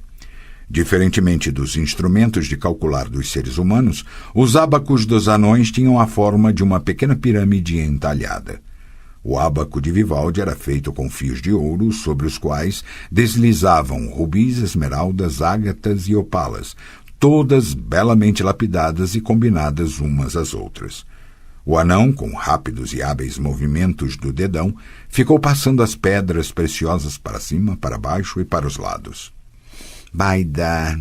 Diferentemente dos instrumentos de calcular dos seres humanos, os ábacos dos anões tinham a forma de uma pequena pirâmide entalhada. O ábaco de Vivaldi era feito com fios de ouro, sobre os quais deslizavam rubis, esmeraldas, ágatas e opalas, todas belamente lapidadas e combinadas umas às outras. O anão, com rápidos e hábeis movimentos do dedão, ficou passando as pedras preciosas para cima, para baixo e para os lados. Vai dar...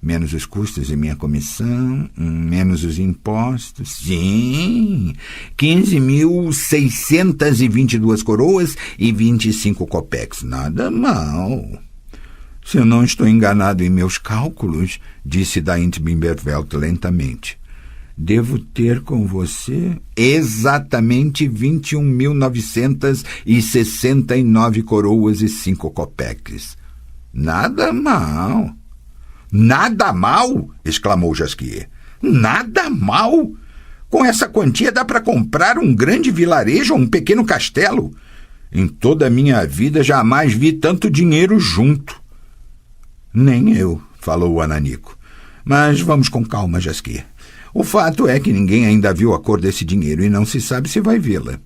menos os custos de minha comissão, menos os impostos. Sim, 15.622 coroas e 25 copeques. Nada mal. Se eu não estou enganado em meus cálculos, disse Daint Bimbervelt lentamente, devo ter com você exatamente 21.969 coroas e 5 copeques. Nada mal. Nada mal? Exclamou Jasquier. Nada mal? Com essa quantia dá para comprar um grande vilarejo ou um pequeno castelo. Em toda a minha vida jamais vi tanto dinheiro junto. Nem eu, falou o ananico. Mas vamos com calma, Jasquier. O fato é que ninguém ainda viu a cor desse dinheiro e não se sabe se vai vê-la.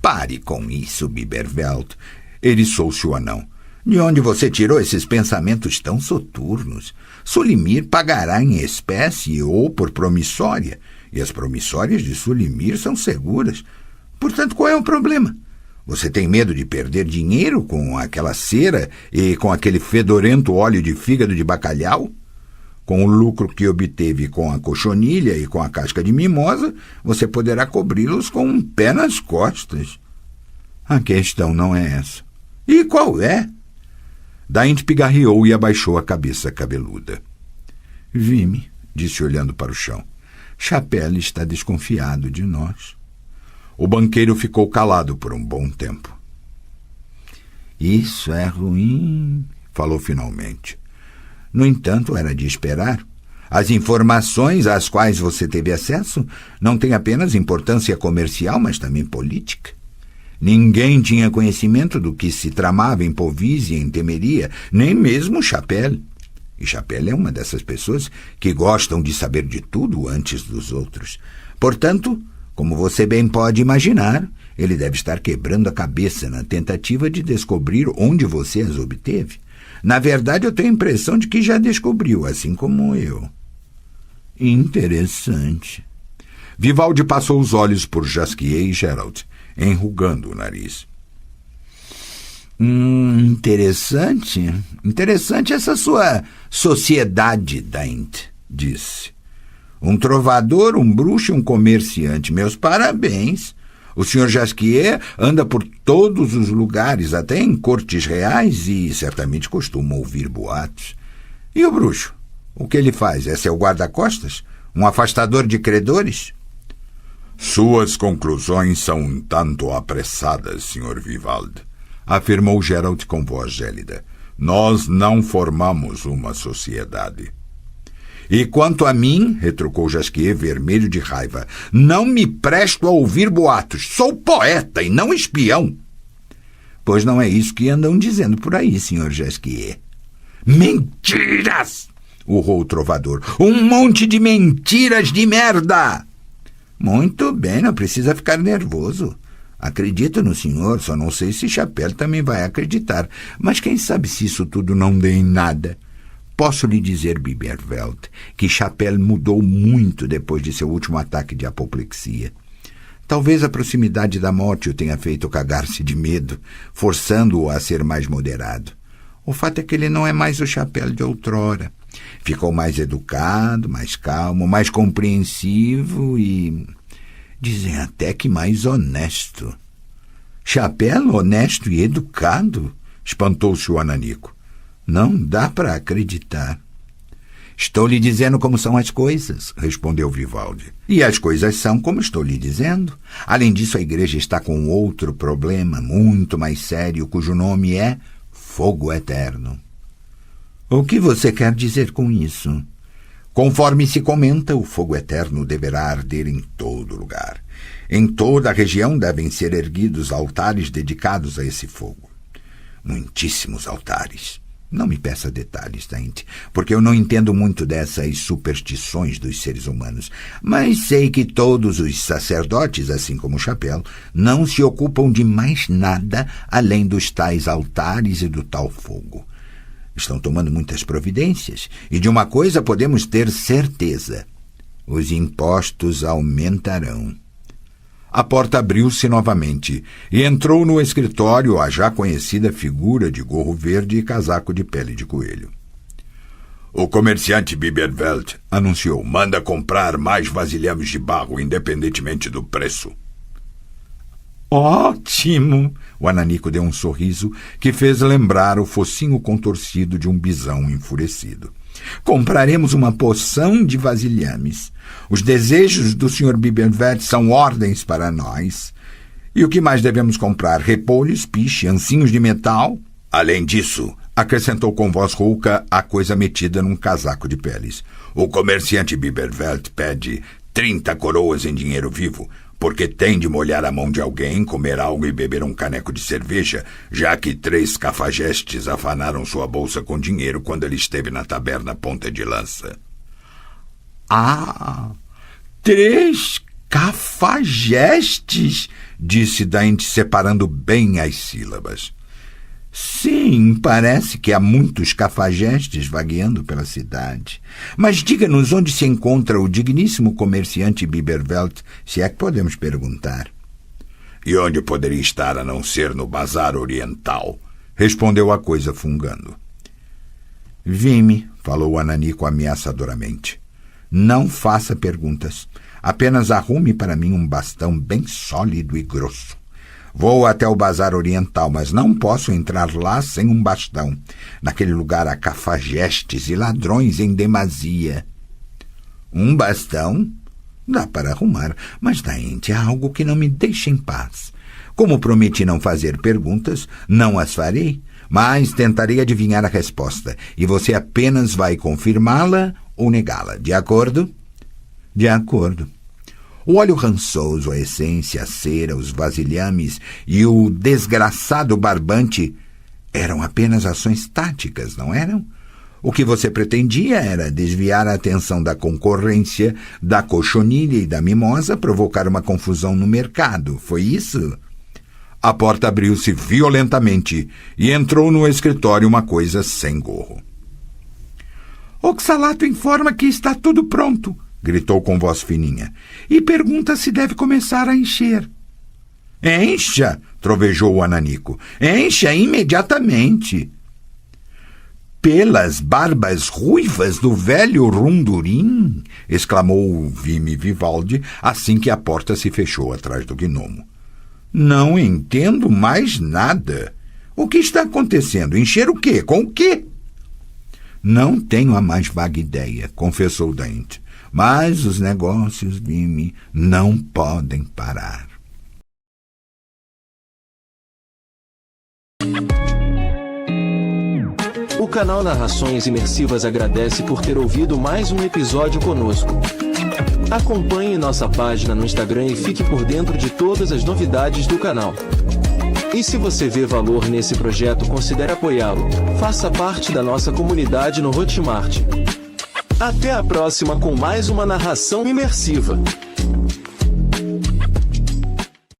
Pare com isso, Bibervelt, eriçou-se o anão. De onde você tirou esses pensamentos tão soturnos? Sulimir pagará em espécie ou por promissória, e as promissórias de Sulimir são seguras. Portanto, qual é o problema? Você tem medo de perder dinheiro com aquela cera e com aquele fedorento óleo de fígado de bacalhau? Com o lucro que obteve com a cochonilha e com a casca de mimosa, você poderá cobri-los com um pé nas costas. A questão não é essa. E qual é? Daint pigarreou e abaixou a cabeça cabeluda. Vime, disse olhando para o chão. Chapelle está desconfiado de nós. O banqueiro ficou calado por um bom tempo. Isso é ruim, falou finalmente. No entanto, era de esperar. As informações às quais você teve acesso não têm apenas importância comercial, mas também política. Ninguém tinha conhecimento do que se tramava em Povise e em Temeria, nem mesmo Chapelle. E Chapelle é uma dessas pessoas que gostam de saber de tudo antes dos outros. Portanto, como você bem pode imaginar, ele deve estar quebrando a cabeça na tentativa de descobrir onde você as obteve. Na verdade, eu tenho a impressão de que já descobriu, assim como eu. Interessante. Vivaldi passou os olhos por Jasquier e Gerald, enrugando o nariz. Interessante. Interessante essa sua sociedade, Daint, disse. Um trovador, um bruxo e um comerciante. Meus parabéns. O Sr. Jasquier anda por todos os lugares, até em cortes reais, e certamente costuma ouvir boatos. E o bruxo? O que ele faz? É seu guarda-costas? Um afastador de credores? Suas conclusões são um tanto apressadas, Sr. Vivaldi, afirmou Gerald com voz gélida. Nós não formamos uma sociedade. E quanto a mim, retrucou Jasquier, vermelho de raiva, não me presto a ouvir boatos. Sou poeta e não espião. Pois não é isso que andam dizendo por aí, Sr. Jasquier. Mentiras! Urrou o trovador. Um monte de mentiras de merda! Muito bem, não precisa ficar nervoso. Acredito no senhor, só não sei se Chapelle também vai acreditar. Mas quem sabe se isso tudo não dê em nada. Posso lhe dizer, Biberveld, que Chapelle mudou muito depois de seu último ataque de apoplexia. Talvez a proximidade da morte o tenha feito cagar-se de medo, forçando-o a ser mais moderado. O fato é que ele não é mais o Chapelle de outrora. Ficou mais educado, mais calmo, mais compreensivo e... dizem até que mais honesto. Chapelle honesto e educado? Espantou-se o ananico. Não dá para acreditar. Estou lhe dizendo como são as coisas, respondeu Vivaldi. E as coisas são como estou lhe dizendo. Além disso, a igreja está com outro problema, muito mais sério, cujo nome é fogo eterno. O que você quer dizer com isso? Conforme se comenta, o fogo eterno deverá arder em todo lugar. Em toda a região devem ser erguidos altares dedicados a esse fogo. Muitíssimos altares. Não me peça detalhes, Daint, porque eu não entendo muito dessas superstições dos seres humanos, mas sei que todos os sacerdotes, assim como Chapelle, não se ocupam de mais nada além dos tais altares e do tal fogo. Estão tomando muitas providências, e de uma coisa podemos ter certeza: os impostos aumentarão. A porta abriu-se novamente e entrou no escritório a já conhecida figura de gorro verde e casaco de pele de coelho. O comerciante Biberveld anunciou, manda comprar mais vasilhames de barro, independentemente do preço. Ótimo! O ananico deu um sorriso que fez lembrar o focinho contorcido de um bisão enfurecido. Compraremos uma porção de vasilhames. Os desejos do Sr. Biberveld são ordens para nós. E o que mais devemos comprar? Repolhos, piche, ancinhos de metal? Além disso, acrescentou com voz rouca a coisa metida num casaco de peles, o comerciante Biberveld pede 30 coroas em dinheiro vivo, porque tem de molhar a mão de alguém, comer algo e beber um caneco de cerveja, já que 3 cafajestes afanaram sua bolsa com dinheiro quando ele esteve na taberna Ponta de Lança. Ah, 3 cafajestes, disse Daint, separando bem as sílabas. Sim, parece que há muitos cafajestes vagueando pela cidade. Mas diga-nos onde se encontra o digníssimo comerciante Biberveld, se é que podemos perguntar. E onde poderia estar a não ser no Bazar Oriental? Respondeu a coisa fungando. Vime, falou o ananico ameaçadoramente. Não faça perguntas. Apenas arrume para mim um bastão bem sólido e grosso. Vou até o Bazar Oriental, mas não posso entrar lá sem um bastão. Naquele lugar há cafajestes e ladrões em demasia. Um bastão? Dá para arrumar, mas, Daint, há algo que não me deixa em paz. Como prometi não fazer perguntas, não as farei, mas tentarei adivinhar a resposta, e você apenas vai confirmá-la ou negá-la. De acordo? De acordo. O óleo rançoso, a essência, a cera, os vasilhames e o desgraçado barbante eram apenas ações táticas, não eram? O que você pretendia era desviar a atenção da concorrência, da cochonilha e da mimosa, provocar uma confusão no mercado. Foi isso? A porta abriu-se violentamente e entrou no escritório uma coisa sem gorro. Oxalato informa que está tudo pronto, gritou com voz fininha, e pergunta se deve começar a encher. Encha, trovejou o Ananico. Encha imediatamente. Pelas barbas ruivas do velho Rundurim, exclamou Vime Vivaldi assim que a porta se fechou atrás do gnomo. Não entendo mais nada. O que está acontecendo? Encher o quê? Com o quê? Não tenho a mais vaga ideia, confessou Dante. Mas os negócios, Vime, não podem parar. O canal Narrações Imersivas agradece por ter ouvido mais um episódio conosco. Acompanhe nossa página no Instagram e fique por dentro de todas as novidades do canal. E se você vê valor nesse projeto, considere apoiá-lo. Faça parte da nossa comunidade no Hotmart. Até a próxima com mais uma narração imersiva.